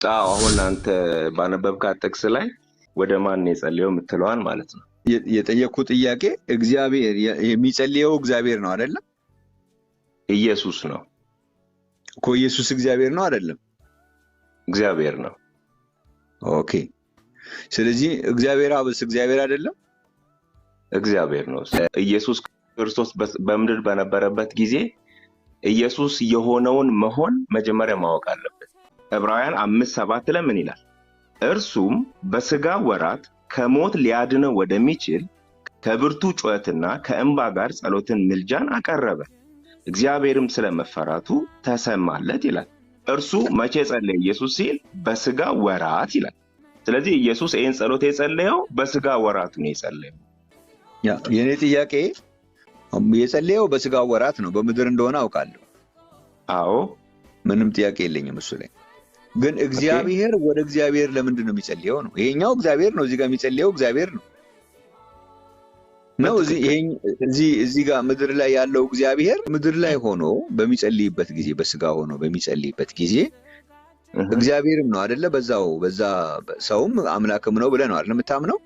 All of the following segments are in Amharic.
አሁን አንተ ባነበብካት ጥቅስ ላይ ወደ ማን የጸለየው የምትለዋን ማለት ነው። የጠየቅኩት ጥያቄ እግዚአብሔር የሚጸልየው እግዚአብሔር ነው አይደለም ኢየሱስ ነው እኮ። ኢየሱስ እግዚአብሔር ነው አይደለም? እግዚአብሔር ነው። ኦኬ። ስለዚህ እግዚአብሔር አብስ እግዚአብሔር አይደለም? እግዚአብሔር ነው። ኢየሱስ ክርስቶስ በምድር በነበረበት ጊዜ ኢየሱስ የሆነውን መሆን መጀመሪያ ማወቅ አለበት። ዕብራውያን 5:7 ላይ ምን ይላል? እርሱም በሥጋ ወራት ከሞት ሊያድነው ወደሚችል ከብርቱ ጩኸትና ከእንባ ጋር ጸሎትን ምልጃን አቀረበ፣ እግዚአብሔርም ስለመፈራቱ ተሰማለት ይላል። እርሱ መቼ ጸለየ? ኢየሱስ ሲል በሥጋ ወራት ይላል። ስለዚህ ኢየሱስ ይህን ጸሎት የጸለየው በሥጋ ወራቱ ነው የጸለየው። የኔ ጥያቄ የጸለየው በሥጋ ወራት ነው፣ በምድር እንደሆነ አውቃለሁ። አዎ፣ ምንም ጥያቄ የለኝም እሱ ላይ። ግን እግዚአብሔር ወደ እግዚአብሔር ለምንድን ነው የሚጸልየው ነው? ይሄኛው እግዚአብሔር ነው፣ እዚህ ጋር የሚጸልየው እግዚአብሔር ነው። እዚህ ጋር ምድር ላይ ያለው እግዚአብሔር ምድር ላይ ሆኖ በሚጸልይበት ጊዜ፣ በሥጋ ሆኖ በሚጸልይበት ጊዜ እግዚአብሔርም ነው አይደለ? በዛ ሰውም አምላክም ነው ብለህ ነው አይደል የምታምነው?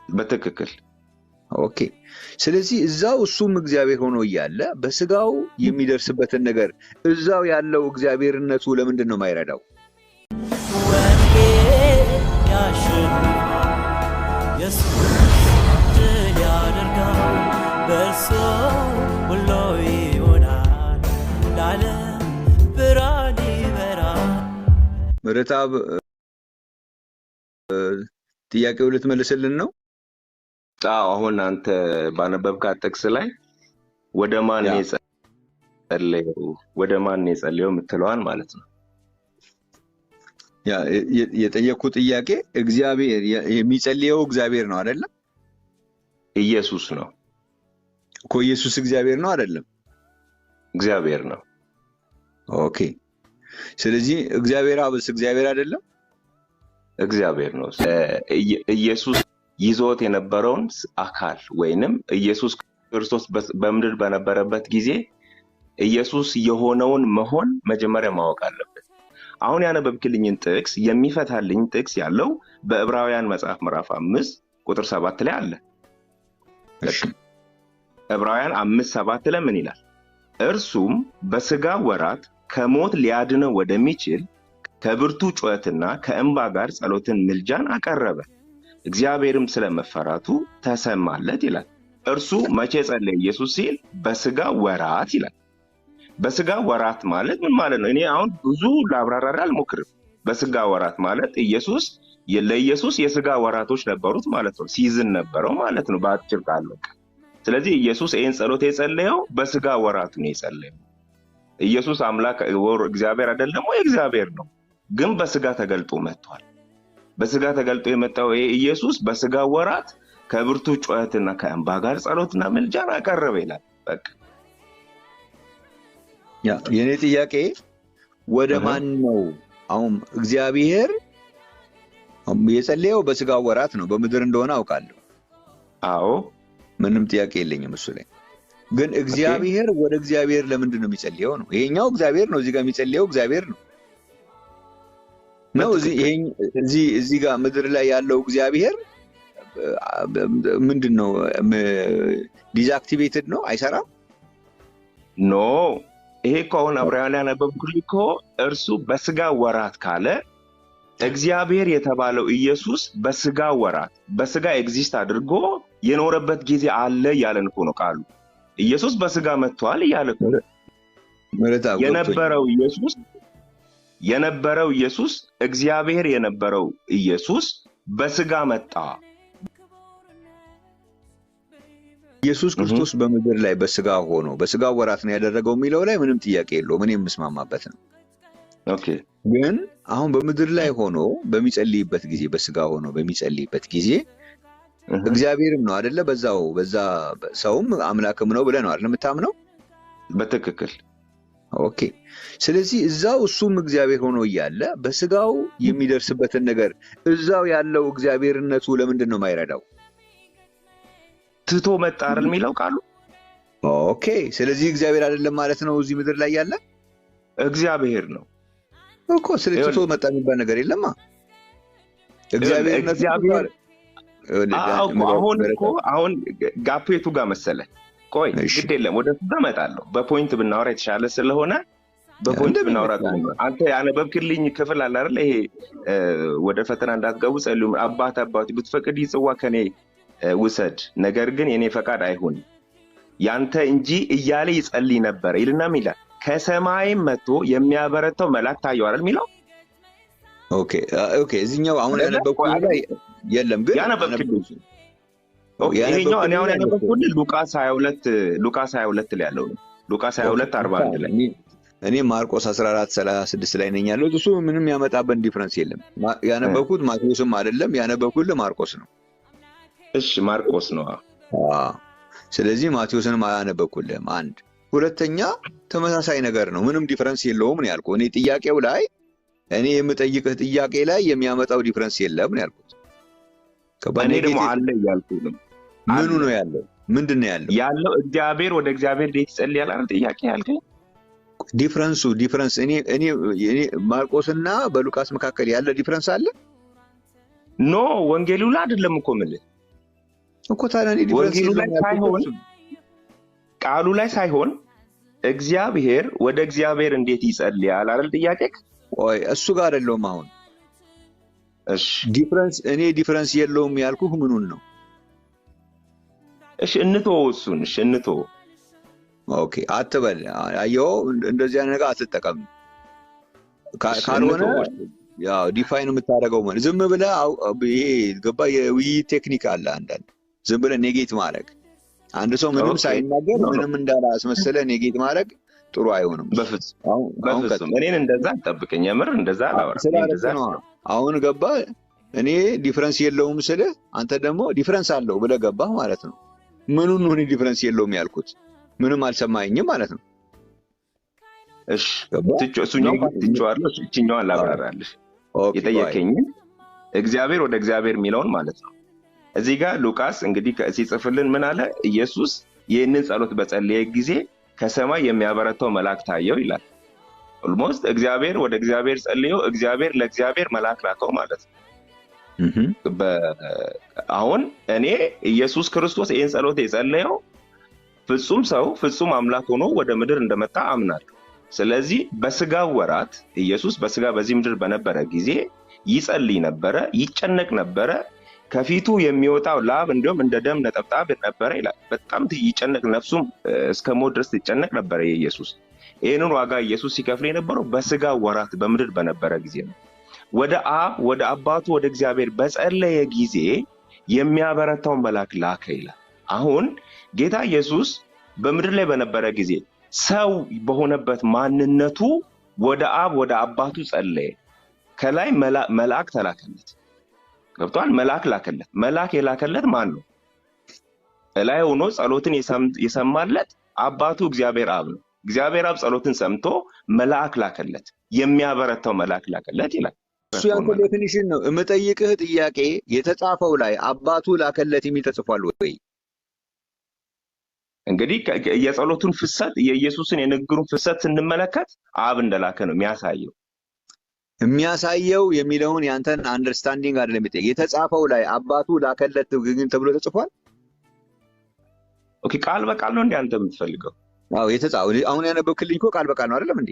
በትክክል። ኦኬ። ስለዚህ እዛው እሱም እግዚአብሔር ሆኖ እያለ በሥጋው የሚደርስበትን ነገር እዛው ያለው እግዚአብሔርነቱ ለምንድን ነው የማይረዳው? ምረታብ ጥያቄው ልትመልስልን ነው? አሁን አንተ ባነበብካት ጥቅስ ላይ ወደ ማን የጸለየው የምትለዋን ማለት ነው። የጠየቅኩት ጥያቄ እግዚአብሔር የሚጸልየው እግዚአብሔር ነው አይደለም? ኢየሱስ ነው እኮ። ኢየሱስ እግዚአብሔር ነው አይደለም? እግዚአብሔር ነው። ኦኬ። ስለዚህ እግዚአብሔር አብስ እግዚአብሔር አይደለም? እግዚአብሔር ነው። ኢየሱስ ይዞት የነበረውን አካል ወይንም ኢየሱስ ክርስቶስ በምድር በነበረበት ጊዜ ኢየሱስ የሆነውን መሆን መጀመሪያ ማወቅ አለበት። አሁን ያነበብክልኝን ጥቅስ የሚፈታልኝ ጥቅስ ያለው በዕብራውያን መጽሐፍ ምዕራፍ 5:7 ላይ አለ። ዕብራውያን 5:7 ላይ ምን ይላል? እርሱም በሥጋ ወራት ከሞት ሊያድነው ወደሚችል ከብርቱ ጩኸትና ከእንባ ጋር ጸሎትን ምልጃን አቀረበ፣ እግዚአብሔርም ስለመፈራቱ ተሰማለት ይላል። እርሱ መቼ ጸለየ? ኢየሱስ ሲል በሥጋ ወራት ይላል። በሥጋ ወራት ማለት ምን ማለት ነው? እኔ አሁን ብዙ ላብራራ አልሞክርም። በሥጋ ወራት ማለት ለኢየሱስ የሥጋ ወራቶች ነበሩት ማለት ነው። ሲዝን ነበረው ማለት ነው በአጭር ቃል። ስለዚህ ኢየሱስ ይህን ጸሎት የጸለየው በሥጋ ወራቱ ነው የጸለየው። ኢየሱስ አምላክ እግዚአብሔር አይደለም ወይ? እግዚአብሔር ነው፣ ግን በሥጋ ተገልጦ መጥቷል። በሥጋ ተገልጦ የመጣው ኢየሱስ በሥጋ ወራት ከብርቱ ጩኸትና ከእንባ ጋር ጸሎትና ምልጃን አቀረበ ይላል። በቃ የኔ ጥያቄ ወደ ማን ነው? አሁን እግዚአብሔር የጸለየው በሥጋ ወራት ነው፣ በምድር እንደሆነ አውቃለሁ። አዎ፣ ምንም ጥያቄ የለኝም እሱ ላይ። ግን እግዚአብሔር ወደ እግዚአብሔር ለምንድን ነው የሚጸልየው ነው? ይሄኛው እግዚአብሔር ነው፣ እዚህ ጋር የሚጸልየው እግዚአብሔር ነው። እዚህ ጋር ምድር ላይ ያለው እግዚአብሔር ምንድን ነው? ዲስአክቲቬትድ ነው፣ አይሰራም? ኖ፣ ይሄ እኮ አሁን ዕብራውያን ያነበብኩልህ እኮ እርሱ በሥጋ ወራት ካለ እግዚአብሔር የተባለው ኢየሱስ በሥጋ ወራት በሥጋ ኤግዚስት አድርጎ የኖረበት ጊዜ አለ እያለን እኮ ነው ቃሉ። ኢየሱስ በሥጋ መጥቷል እያለ እኮ የነበረው ኢየሱስ እግዚአብሔር የነበረው ኢየሱስ በሥጋ መጣ። ኢየሱስ ክርስቶስ በምድር ላይ በሥጋ ሆኖ በሥጋ ወራት ነው ያደረገው የሚለው ላይ ምንም ጥያቄ የለውም፣ እኔ የምስማማበት ነው። ኦኬ። ግን አሁን በምድር ላይ ሆኖ በሚጸልይበት ጊዜ፣ በሥጋ ሆኖ በሚጸልይበት ጊዜ እግዚአብሔርም ነው አይደለ? በዛ ሰውም አምላክም ነው ብለህ ነው አይደል የምታምነው? በትክክል። ኦኬ። ስለዚህ እዛው እሱም እግዚአብሔር ሆኖ እያለ በሥጋው የሚደርስበትን ነገር እዛው ያለው እግዚአብሔርነቱ ለምንድን ነው የማይረዳው? ትቶ መጣ አይደል የሚለው ቃሉ። ኦኬ። ስለዚህ እግዚአብሔር አይደለም ማለት ነው እዚህ ምድር ላይ ያለ? እግዚአብሔር ነው። እኮ ስልችቶ መጣ የሚባል ነገር የለማ። እግዚአብሔርነቱ እግዚአብሔር አሁን እኮ አሁን ጋፑ የቱ ጋር መሰለ? ቆይ ግድ የለም ወደ እሱ እመጣለሁ። በፖይንት ብናወራ የተሻለ ስለሆነ በፖይንት ብናወራ። አንተ ያነበብክልኝ ክፍል አለ አይደል? ይሄ ወደ ፈተና እንዳትገቡ ጸልዩ፣ አባት ብትፈቅድ ይህ ጽዋ ከኔ ውሰድ፣ ነገር ግን የኔ ፈቃድ አይሁን ያንተ እንጂ እያለ ይጸልይ ነበር ይልና ይላል። ከሰማይም መጥቶ የሚያበረታው መልአክ ታየው አይደል የሚለው? ኦኬ እዚህኛው አሁን ያነበብኩት ላይ የለም፣ ግን ይሄኛው እኔ አሁን ያነበብኩት ሉቃስ 22 ላይ ያለው ነው። ሉቃስ 22:41 ላይ። እኔ ማርቆስ 14:36 ላይ ነኝ ያለሁት። እሱ ምንም ያመጣበት ዲፍረንስ የለም። ያነበብኩት ማቴዎስም አይደለም፣ ያነበብኩት ማርቆስ ነው። እሺ ማርቆስ ነው። ስለዚህ ማቴዎስንም አያነበብኩልህም። አንድ ሁለተኛ ተመሳሳይ ነገር ነው፣ ምንም ዲፍረንስ የለውም ነው ያልኩህ። እኔ ጥያቄው ላይ እኔ የምጠይቅህ ጥያቄ ላይ የሚያመጣው ዲፍረንስ የለም ነው ያልኩት። እኔ ደግሞ አለ እያልኩህ ነው። ምኑ ነው ያለው? ምንድን ነው ያለው? ያለው እግዚአብሔር ወደ እግዚአብሔር እንዴት ይጸልያል አይደል ጥያቄ ያልከኝ? ዲፍረንስ እኔ ማርቆስና በሉቃስ መካከል ያለ ዲፍረንስ አለ? ኖ ወንጌሉ ላይ አይደለም እኮ የምልህ እኮ። ታዲያ ወንጌሉ ላይ ሳይሆን ቃሉ ላይ ሳይሆን እግዚአብሔር ወደ እግዚአብሔር እንዴት ይጸልያል አይደል ጥያቄ? ቆይ እሱ ጋር አይደለም አሁን። እሺ ዲፍረንስ የለውም ያልኩህ ምኑን ነው? እሺ እሱን እንተው። ኦኬ አትበል። አየው እንደዚህ አይነት ነገር አትጠቀም። ካልሆነ ያው ዲፋይን የምታደርገው ማለት ዝም ብለህ ይሄ ገባ። የውይይት ቴክኒክ አለ አንዳንድ። ዝም ብለህ ኔጌት ማድረግ፣ አንድ ሰው ምንም ሳይናገር ምንም እንዳላስመሰለ ኔጌት ማድረግ ጥሩ አይሆንም። በፍጹም እኔን እንደዛ አትጠብቀኝ። የምር እንደዛ አላወራም። አሁን ገባ። እኔ ዲፍረንስ የለውም ስልህ አንተ ደግሞ ዲፍረንስ አለው ብለህ ገባህ ማለት ነው። ምኑን ነው እኔ ዲፍረንስ የለውም ያልኩት? ምንም አልሰማኝም ማለት ነው። እሺ እሱኛው ትቼዋለሁ። እችኛዋን ላብራራልሽ። የጠየቀኝ እግዚአብሔር ወደ እግዚአብሔር የሚለውን ማለት ነው። እዚህ ጋር ሉቃስ እንግዲህ ሲጽፍልን ምን አለ? ኢየሱስ ይህንን ጸሎት በጸለየ ጊዜ ከሰማይ የሚያበረታው መልአክ ታየው ይላል። ኦልሞስት እግዚአብሔር ወደ እግዚአብሔር ጸልዮ እግዚአብሔር ለእግዚአብሔር መልአክ ላከው ማለት ነው። አሁን እኔ ኢየሱስ ክርስቶስ ይህን ጸሎት የጸለየው ፍጹም ሰው ፍጹም አምላክ ሆኖ ወደ ምድር እንደመጣ አምናለሁ። ስለዚህ በስጋ ወራት ኢየሱስ በስጋ በዚህ ምድር በነበረ ጊዜ ይጸልይ ነበረ፣ ይጨነቅ ነበረ። ከፊቱ የሚወጣው ላብ እንዲሁም እንደ ደም ነጠብጣብ ነበረ ይላል። በጣም ይጨነቅ፣ ነፍሱም እስከ ሞት ድረስ ይጨነቅ ነበረ የኢየሱስ። ይህንን ዋጋ ኢየሱስ ሲከፍል የነበረው በስጋ ወራት በምድር በነበረ ጊዜ ነው። ወደ አባቱ ወደ እግዚአብሔር በጸለየ ጊዜ የሚያበረታውን መልአክ ላከ ይላል። አሁን ጌታ ኢየሱስ በምድር ላይ በነበረ ጊዜ ሰው በሆነበት ማንነቱ ወደ አባቱ ጸለየ። ከላይ መልአክ ተላከለት። ገብቷል? መልአክ ላከለት። መልአክ የላከለት ማን ነው? እላይ ሆኖ ጸሎትን የሰማለት አባቱ እግዚአብሔር አብ ነው። እግዚአብሔር አብ ጸሎትን ሰምቶ መልአክ ላከለት፣ የሚያበረታው መልአክ ላከለት ይላል። እሱ ያንተ ዴፊኒሽን ነው። የምጠይቅህ ጥያቄ የተጻፈው ላይ አባቱ ላከለት የሚል ተጽፏል ወይ? እንግዲህ የጸሎቱን ፍሰት የኢየሱስን የንግግሩን ፍሰት ስንመለከት አብ እንደላከ ነው የሚያሳየው የሚለውን ያንተን አንደርስታንዲንግ አይደለም የሚጠይቅ። የተጻፈው ላይ አባቱ ላከለት ግን ተብሎ ተጽፏል። ኦኬ ቃል በቃል ነው እንዴ አንተ የምትፈልገው? አዎ የተጻፈው አሁን ያነበብክልኝ እኮ ቃል በቃል ነው አይደለም እንዴ?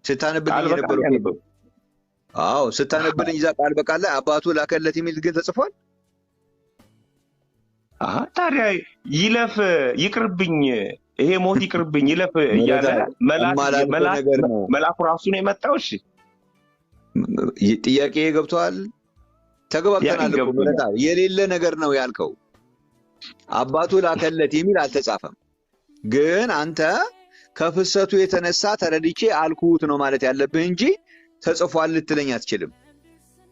ስታነብልኝ የነበረው አዎ ስታነብልኝ እዛ ቃል በቃል ላይ አባቱ ላከለት የሚል ግን ተጽፏል። ታዲያ ይለፍ ይቅርብኝ፣ ይሄ ሞት ይቅርብኝ ይለፍ እያለ መልአኩ ራሱ ነው የመጣው። እሺ ጥያቄ ገብቷል? ተገባብተናል እኮ ማለት የሌለ ነገር ነው ያልከው። አባቱ ላከለት የሚል አልተጻፈም። ግን አንተ ከፍሰቱ የተነሳ ተረድቼ አልኩት ነው ማለት ያለብህ እንጂ ተጽፏል ልትለኝ አትችልም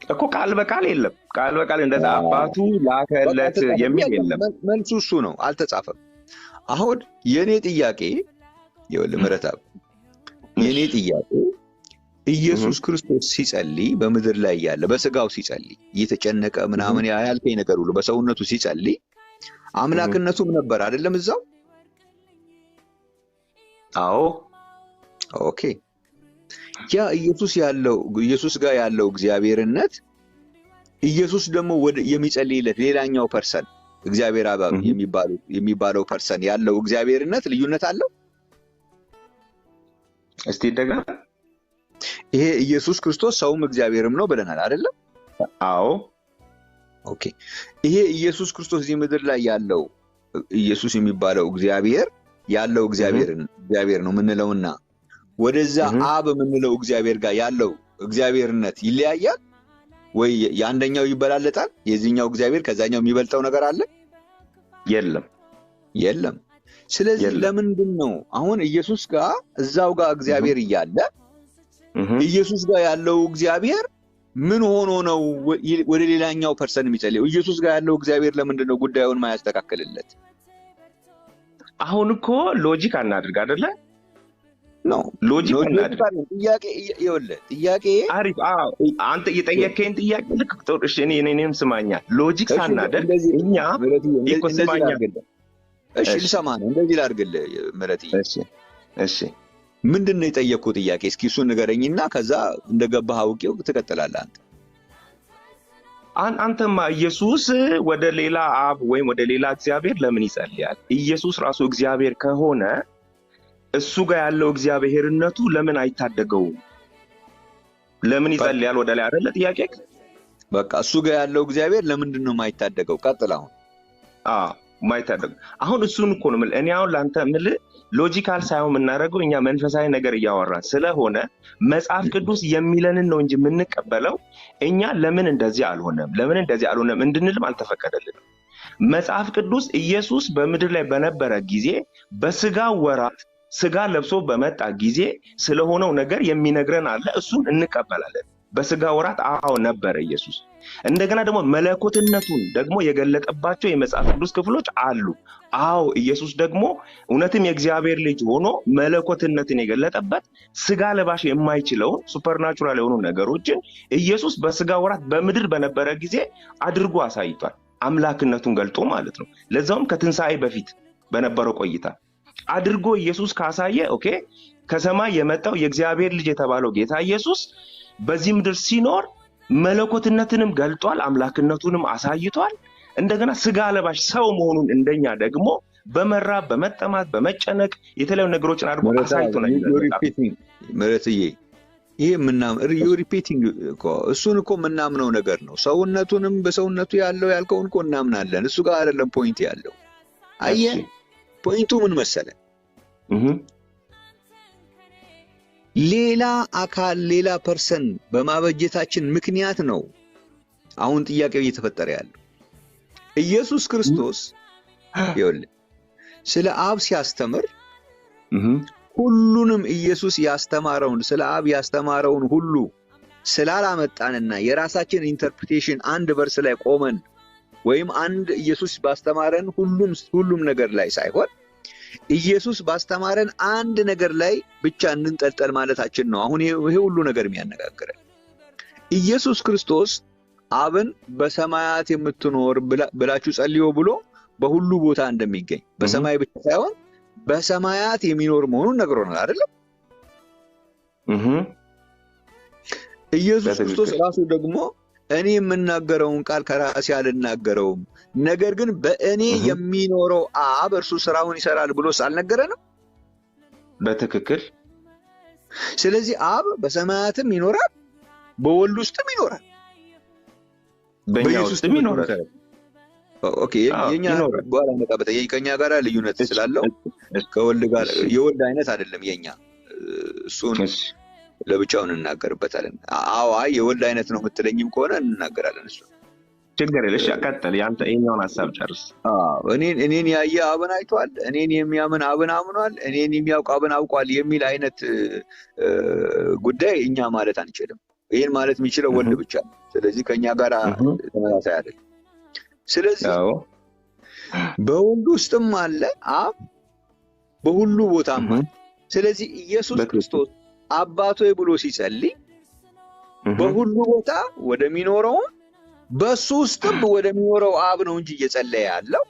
እኮ። ቃል በቃል የለም። ቃል በቃል እንደዛ አባቱ ላከለት የሚል የለም። መልሱ እሱ ነው፣ አልተጻፈም። አሁን የኔ ጥያቄ ይኸውልህ ምረታብ፣ የኔ ጥያቄ ኢየሱስ ክርስቶስ ሲጸልይ በምድር ላይ ያለ በስጋው ሲጸልይ እየተጨነቀ ምናምን ያልከኝ ነገር ሁሉ በሰውነቱ ሲጸልይ አምላክነቱም ነበር አይደለም እዛው? አዎ ኦኬ። ያ ኢየሱስ ጋር ያለው እግዚአብሔርነት ኢየሱስ ደግሞ ወደ የሚጸልይለት ሌላኛው ፐርሰን እግዚአብሔር አብ የሚባለው ፐርሰን ያለው እግዚአብሔርነት ልዩነት አለው። እስቲ ደጋ ይሄ ኢየሱስ ክርስቶስ ሰውም እግዚአብሔርም ነው ብለናል አይደል? አዎ። ኦኬ። ይሄ ኢየሱስ ክርስቶስ እዚህ ምድር ላይ ያለው ኢየሱስ የሚባለው እግዚአብሔር ያለው እግዚአብሔር ነው ምንለውና ወደዛ አብ ምንለው እግዚአብሔር ጋር ያለው እግዚአብሔርነት ይለያያል ወይ? ያንደኛው ይበላለጣል? የዚህኛው እግዚአብሔር ከዛኛው የሚበልጠው ነገር አለ? የለም። ስለዚህ ለምንድን ነው አሁን ኢየሱስ ጋር እዛው ጋር እግዚአብሔር እያለ ኢየሱስ ጋር ያለው እግዚአብሔር ምን ሆኖ ነው ወደ ሌላኛው ፐርሰን የሚጸልየው? ኢየሱስ ጋር ያለው እግዚአብሔር ለምንድን ነው ጉዳዩን ማያስተካክልለት? አሁን እኮ ሎጂክ አናድርግ አይደለ? ነው ሎጂክ አናድርግ። ጥያቄ አሪፍ። አንተ የጠየቀኝ ጥያቄ ልክ ጥሩ። እሺ እኔም ስማኛ። ሎጂክ ሳናደርግ እኛ ይቆስማኛ። እሺ ልሰማ ነው። እንደዚህ ላድርግልህ ምረትዬ። እሺ ምንድነው የጠየቅኩህ ጥያቄ? እስኪ እሱን ንገረኝና ከዛ እንደገባህ አውቄው ትቀጥላለህ አንተ። አንተማ ኢየሱስ ወደ ሌላ አብ ወይም ወደ ሌላ እግዚአብሔር ለምን ይጸልያል? ኢየሱስ ራሱ እግዚአብሔር ከሆነ እሱ ጋር ያለው እግዚአብሔርነቱ ለምን አይታደገውም? ለምን ይጸልያል ወደ ላይ አይደለ ጥያቄ? በቃ እሱ ጋር ያለው እግዚአብሔር ለምንድን ነው የማይታደገው? ቀጥል አሁን። የማይታደገው አሁን እሱን እኮ ነው እኔ አሁን ላንተ ሎጂካል ሳይሆን የምናደርገው እኛ መንፈሳዊ ነገር እያወራን ስለሆነ መጽሐፍ ቅዱስ የሚለንን ነው እንጂ የምንቀበለው እኛ ለምን እንደዚህ አልሆነም እንድንልም አልተፈቀደልንም። መጽሐፍ ቅዱስ ኢየሱስ በምድር ላይ በነበረ ጊዜ በስጋ ወራት ስጋ ለብሶ በመጣ ጊዜ ስለሆነው ነገር የሚነግረን አለ፣ እሱን እንቀበላለን። በስጋ ወራት ነበረ ኢየሱስ። እንደገና ደግሞ መለኮትነቱን ደግሞ የገለጠባቸው የመጽሐፍ ቅዱስ ክፍሎች አሉ። ኢየሱስ ደግሞ እውነትም የእግዚአብሔር ልጅ ሆኖ መለኮትነትን የገለጠበት ስጋ ለባሽ የማይችለውን ሱፐርናቹራል የሆኑ ነገሮችን ኢየሱስ በስጋ ወራት በምድር በነበረ ጊዜ አድርጎ አሳይቷል። አምላክነቱን ገልጦ ማለት ነው። ለዛውም ከትንሣኤ በፊት በነበረው ቆይታ አድርጎ ኢየሱስ ካሳየ ከሰማይ የመጣው የእግዚአብሔር ልጅ የተባለው ጌታ ኢየሱስ በዚህ ምድር ሲኖር መለኮትነትንም ገልጧል፣ አምላክነቱንም አሳይቷል። እንደገና ስጋ ለባሽ ሰው መሆኑን እንደኛ ደግሞ በመራብ በመጠማት በመጨነቅ የተለያዩ ነገሮችን አድርጎ አሳይቶናል። ምረትዬ ይሄ ሪፒቲንግ እሱን እኮ ምናምነው ነገር ነው። ሰውነቱንም በሰውነቱ ያለው ያልከውን እኮ እናምናለን። እሱ ጋር አይደለም ፖይንት ያለው። አየህ ፖይንቱ ምን መሰለ? ሌላ አካል ሌላ ፐርሰን በማበጀታችን ምክንያት ነው አሁን ጥያቄው እየተፈጠረ ያለው። ኢየሱስ ክርስቶስ ይኸውልህ ስለ አብ ሲያስተምር ሁሉንም ኢየሱስ ያስተማረውን ስለ አብ ያስተማረውን ሁሉ ስላላመጣንና የራሳችን ኢንተርፕሪቴሽን አንድ ቨርስ ላይ ቆመን ወይም አንድ ኢየሱስ ባስተማረን ሁሉም ነገር ላይ ሳይሆን ኢየሱስ ባስተማረን አንድ ነገር ላይ ብቻ እንንጠልጠል ማለታችን ነው አሁን ይሄ ሁሉ ነገር የሚያነጋግረን። ኢየሱስ ክርስቶስ አብን በሰማያት የምትኖር ብላችሁ ጸልዩ ብሎ በሁሉ ቦታ እንደሚገኝ በሰማይ ብቻ ሳይሆን በሰማያት የሚኖር መሆኑን ነግሮናል አይደል? ኢየሱስ ክርስቶስ ራሱ ደግሞ እኔ የምናገረውን ቃል ከራሴ አልናገረውም፣ ነገር ግን በእኔ የሚኖረው አብ እርሱ ስራውን ይሰራል ብሎ አልነገረንም? በትክክል። ስለዚህ አብ በሰማያትም ይኖራል፣ በወልድ ውስጥም ይኖራል፣ በእኛ ውስጥም ይኖራል። ኦኬ የኛ በኋላ መጣበታ የኛ ጋር ልዩነት ስላለው ከወልድ ጋር የወልድ አይነት አይደለም የኛ እሱን ለብቻውን እናገርበታለን። የወልድ አይነት ነው የምትለኝም ከሆነ እንናገራለን። እሱ ችግር የለሽ አቀጥል። ያንተ የኛውን ሐሳብ ጨርስ። እኔን ያየ አብን አይቷል፣ እኔን የሚያምን አብን አምኗል፣ እኔን የሚያውቅ አብን አውቋል የሚል አይነት ጉዳይ እኛ ማለት አንችልም። ይሄን ማለት የሚችለው ወልድ ብቻ ነው። ስለዚህ ከኛ ጋር ተመሳሳይ አይደለም። ስለዚህ በወልድ ውስጥም አለ አብ በሁሉ ቦታም አለ። ስለዚህ ኢየሱስ ክርስቶስ አባቶ ብሎ ሲጸልይ በሁሉ ቦታ ወደሚኖረው በሱ ውስጥም ወደሚኖረው አብ ነው እንጂ እየጸለየ ያለው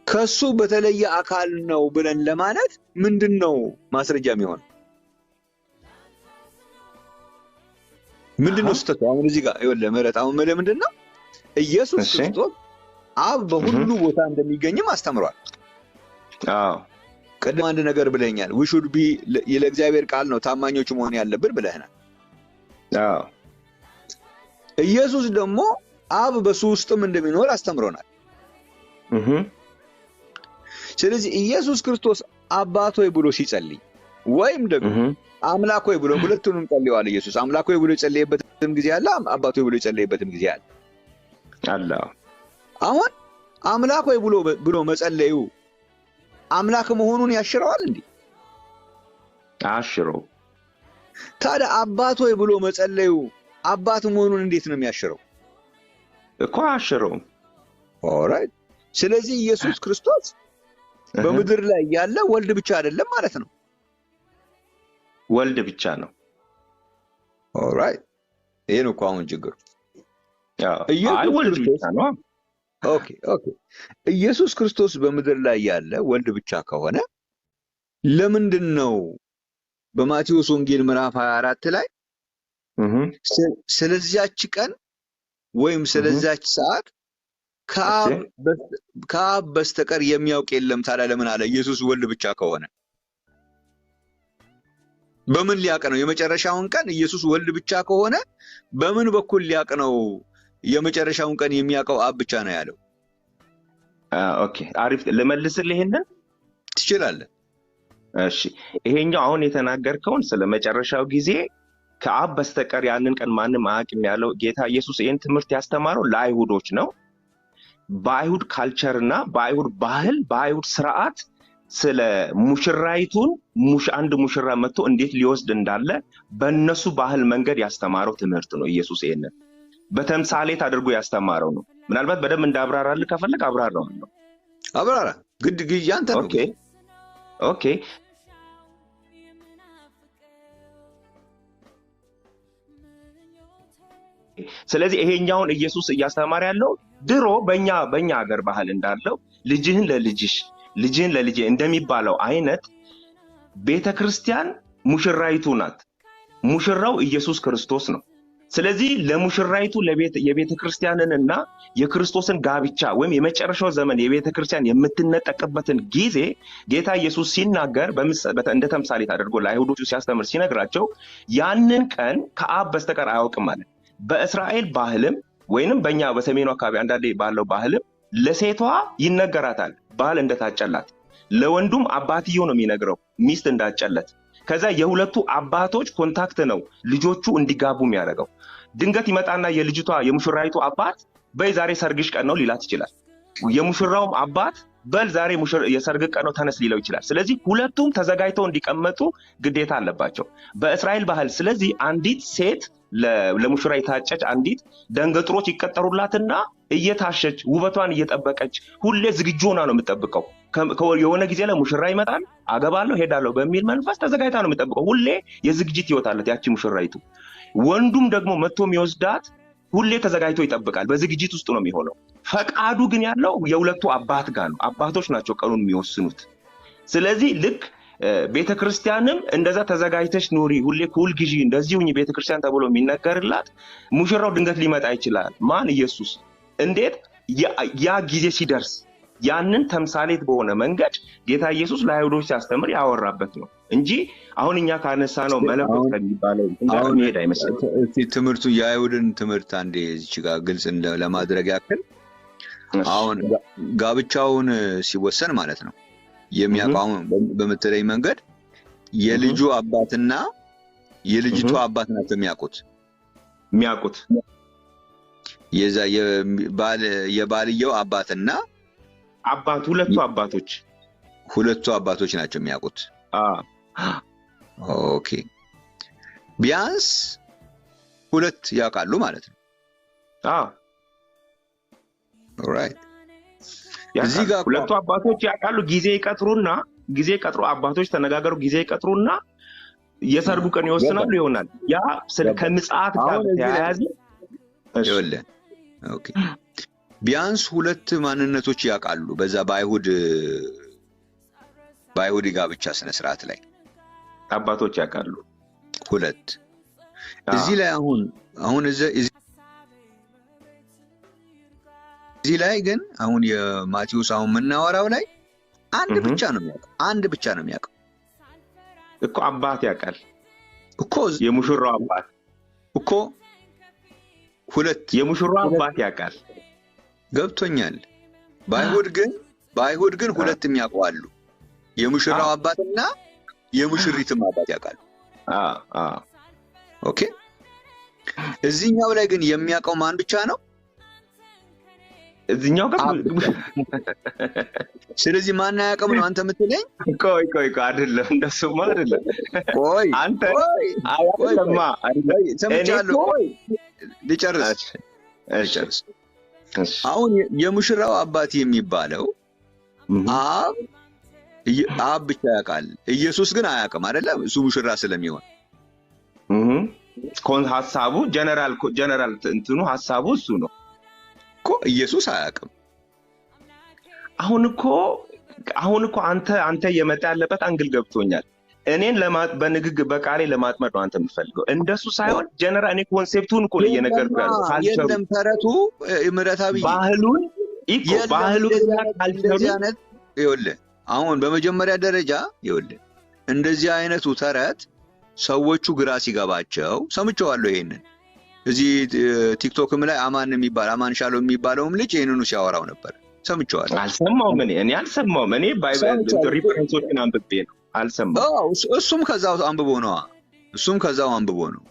ከሱ በተለየ አካል ነው ብለን ለማለት ምንድነው ማስረጃ የሚሆነው? ምንድነው ስተቱ? አሁን እዚህ ጋር ይወለ መረጥ አሁን ምንድነው ኢየሱስ ክርስቶስ አብ በሁሉ ቦታ እንደሚገኝም አስተምሯል። አዎ ቀደም አንድ ነገር ብለኛል። we should be ለእግዚአብሔር ቃል ነው ታማኞች መሆን ያለብን ብለህናል። አዎ ኢየሱስ ደግሞ አብ በሱ ውስጥም እንደሚኖር አስተምሮናል። ስለዚህ ኢየሱስ ክርስቶስ አባት ሆይ ብሎ ሲጸልይ ወይም ደግሞ አምላክ ሆይ ብሎ ሁለቱንም ጸልየዋል። ኢየሱስ አምላክ ሆይ ብሎ የጸለየበትም ጊዜ አለ፣ አባት ሆይ ብሎ የጸለየበትም ጊዜ አለ። አሁን አምላክ ሆይ ብሎ መጸለዩ አምላክ መሆኑን ያሽረዋል እንዴ? አሽረው። ታዲያ አባት ሆይ ብሎ መጸለዩ አባት መሆኑን እንዴት ነው የሚያሽረው? እኮ አሽረው። ኦልራይት። ስለዚህ ኢየሱስ ክርስቶስ በምድር ላይ ያለ ወልድ ብቻ አይደለም ማለት ነው። ወልድ ብቻ ነው። ኦልራይት። ይሄ ነው እኮ አሁን ችግሩ። አይ ወልድ ብቻ ነው። ኦኬ ኢየሱስ ክርስቶስ በምድር ላይ ያለ ወልድ ብቻ ከሆነ ለምንድን ነው በማቴዎስ ወንጌል ምዕራፍ 24 ላይ ስለዚያች ቀን ወይም ስለዚያች ሰዓት ከአብ በስተቀር የሚያውቅ የለም? ታዲያ ለምን አለ ኢየሱስ ወልድ ብቻ ከሆነ? በምን ሊያውቅ ነው የመጨረሻውን ቀን? ኢየሱስ ወልድ ብቻ ከሆነ በምን በኩል ሊያውቅ ነው የመጨረሻውን ቀን የሚያውቀው አብ ብቻ ነው ያለው? ኦኬ አሪፍ ልመልስልህ። ይሄንን ትችላለህ? እሺ ይሄኛው አሁን የተናገርከውን ስለመጨረሻው ጊዜ ከአብ በስተቀር ያንን ቀን ማንም አያውቅም ያለው ጌታ ኢየሱስ ይሄን ትምህርት ያስተማረው ለአይሁዶች ነው። በአይሁድ ካልቸርና በአይሁድ ባህል በአይሁድ ስርዓት ስለ ሙሽራይቱን አንድ ሙሽራ መጥቶ እንዴት ሊወስድ እንዳለ በእነሱ ባህል መንገድ ያስተማረው ትምህርት ነው። ኢየሱስ ይሄንን በተምሳሌት አድርጎ ያስተማረው ነው። ምናልባት በደም እንዳብራራልህ ከፈለክ አብራራዋለሁ። አብራራ። ግድ ያንተ ነው። ኦኬ ስለዚህ ይሄኛውን ኢየሱስ እያስተማረ ያለው ድሮ በእኛ ሀገር ባህል እንዳለው ልጅህን ለልጄ እንደሚባለው አይነት ቤተክርስቲያን ሙሽራይቱ ናት። ሙሽራው ኢየሱስ ክርስቶስ ነው። ስለዚህ ለሙሽራይቱ የቤተክርስቲያንንና የክርስቶስን ጋብቻ ወይም የመጨረሻው ዘመን የቤተክርስቲያን የምትነጠቅበትን ጊዜ ጌታ ኢየሱስ ሲናገር እንደ ተምሳሌት አድርጎ ለአይሁዶቹ ሲያስተምር ሲነግራቸው ያንን ቀን ከአብ በስተቀር አያውቅም ማለት። በእስራኤል ባህልም ወይንም በእኛ በሰሜኑ አካባቢ አንዳንዴ ባለው ባህልም ለሴቷ ይነገራታል ባል እንደታጨላት፣ ለወንዱም አባትየው ነው የሚነግረው ሚስት እንዳጨለት። ከዛ የሁለቱ አባቶች ኮንታክት ነው ልጆቹ እንዲጋቡ የሚያደርገው። ድንገት ይመጣና የልጅቷ የሙሽራይቱ አባት በይ ዛሬ ሰርግሽ ቀን ነው ሊላት ይችላል። የሙሽራውም አባት በል ዛሬ የሰርግ ቀን ነው ተነስ ሊለው ይችላል። ስለዚህ ሁለቱም ተዘጋጅተው እንዲቀመጡ ግዴታ አለባቸው በእስራኤል ባህል። ስለዚህ አንዲት ሴት ለሙሽራ የታጨች አንዲት ደንገጥሮች ይቀጠሩላትና እየታሸች ውበቷን እየጠበቀች ሁሌ ዝግጁ ሆና ነው የምትጠብቀው። የሆነ ጊዜ ላይ ሙሽራ ይመጣል፣ አገባለሁ ሄዳለሁ በሚል መንፈስ ተዘጋጅታ ነው የምትጠብቀው። ሁሌ የዝግጅት ህይወት አላት ያቺ ሙሽራይቱ። ወንዱም ደግሞ መጥቶ የሚወስዳት ሁሌ ተዘጋጅቶ ይጠብቃል፣ በዝግጅት ውስጥ ነው የሚሆነው። ፈቃዱ ግን ያለው የሁለቱ አባት ጋር ነው። አባቶች ናቸው ቀኑን የሚወስኑት። ስለዚህ ልክ ቤተክርስቲያንም እንደዛ ተዘጋጅተሽ ኑሪ፣ ሁሌ ኩል ግዢ፣ እንደዚሁኝ ቤተክርስቲያን ተብሎ የሚነገርላት ሙሽራው ድንገት ሊመጣ ይችላል። ማን? ኢየሱስ። እንዴት? ያ ጊዜ ሲደርስ ያንን ተምሳሌት በሆነ መንገድ ጌታ ኢየሱስ ለአይሁዶች ሲያስተምር ያወራበት ነው እንጂ አሁን እኛ ካነሳ ነው መለኮት ከሚባለው እንደሚሄድ አይመስልም። እስቲ ትምህርቱ የአይሁድን ትምህርት አንዴ እዚህ ጋር ግልጽ ለማድረግ ያክል አሁን ጋብቻውን ሲወሰን ማለት ነው የሚያውቀው በመተለይ መንገድ የልጁ አባትና የልጅቷ አባት ናቸው የሚያውቁት የዛ የባልየው አባትና ሁለቱ አባቶች ናቸው የሚያውቁት። ኦኬ ቢያንስ ሁለት ያውቃሉ ማለት ነው። ኦልራይት። እዚህ ጋር ሁለቱ አባቶች ያውቃሉ። ጊዜ ቀጥሮ አባቶች ተነጋገሩ፣ ጊዜ ቀጥሩና የሰርጉ ቀን ይወስናሉ ይሆናል። ያ ስለ ከምጽአት ጋር ተያያዘ። ይወለ ኦኬ ቢያንስ ሁለት ማንነቶች ያውቃሉ በዛ በአይሁድ ጋብቻ ስነ ስርዓት ላይ አባቶች ያውቃሉ ሁለት። እዚህ ላይ አሁን እዚህ ላይ ግን አሁን የማቴዎስ አሁን የምናወራው ላይ አንድ ብቻ ነው የሚያውቀው እኮ አባት ያውቃል እኮ የሙሽራው አባት እኮ ሁለት የሙሽራው አባት ያውቃል። ገብቶኛል። በአይሁድ ግን ሁለት የሚያውቁ አሉ። የሙሽራው አባትና የሙሽሪትም አባት ያውቃሉ። ኦኬ። እዚህኛው ላይ ግን የሚያውቀው ማን ብቻ ነው? እዚህኛው ጋር ስለዚህ ማን አያውቅም ነው አንተ የምትለኝ? ቆይ አይደለም እንደሱማ አይደለም። አንተ ሰምቻለሁ። ልጨርስ። አሁን የሙሽራው አባት የሚባለው አብ ብቻ ያውቃል። ኢየሱስ ግን አያውቅም አይደለ? እሱ ሙሽራ ስለሚሆን ሀሳቡ ጀነራል እንትኑ ሀሳቡ እሱ ነው እኮ። ኢየሱስ አያውቅም። አሁን እኮ አንተ የመጣ ያለበት አንግል ገብቶኛል። እኔን በንግግር በቃሌ ለማጥመድ ነው አንተ የምትፈልገው። እንደሱ ሳይሆን ጀነራል እኔ ኮንሴፕቱን እኮ እየነገርኩ ያለው የለም ተረቱ ምረታዊ ባህሉን ካልቸሩ ይኸውልህ። አሁን በመጀመሪያ ደረጃ ይኸውልህ እንደዚህ አይነቱ ተረት ሰዎቹ ግራ ሲገባቸው ሰምቼዋለሁ። ይሄንን እዚህ ቲክቶክም ላይ አማን ሻሎ የሚባለውም ልጅ ይሄንኑ ሲያወራው ነበር ሰምቼዋለሁ። አልሰማውም። እኔ አልሰማውም። እኔ ባይብል ሪፈረንሶችን አንብቤ ነው አልሰማውም። እሱም ከዛው አንብቦ ነው።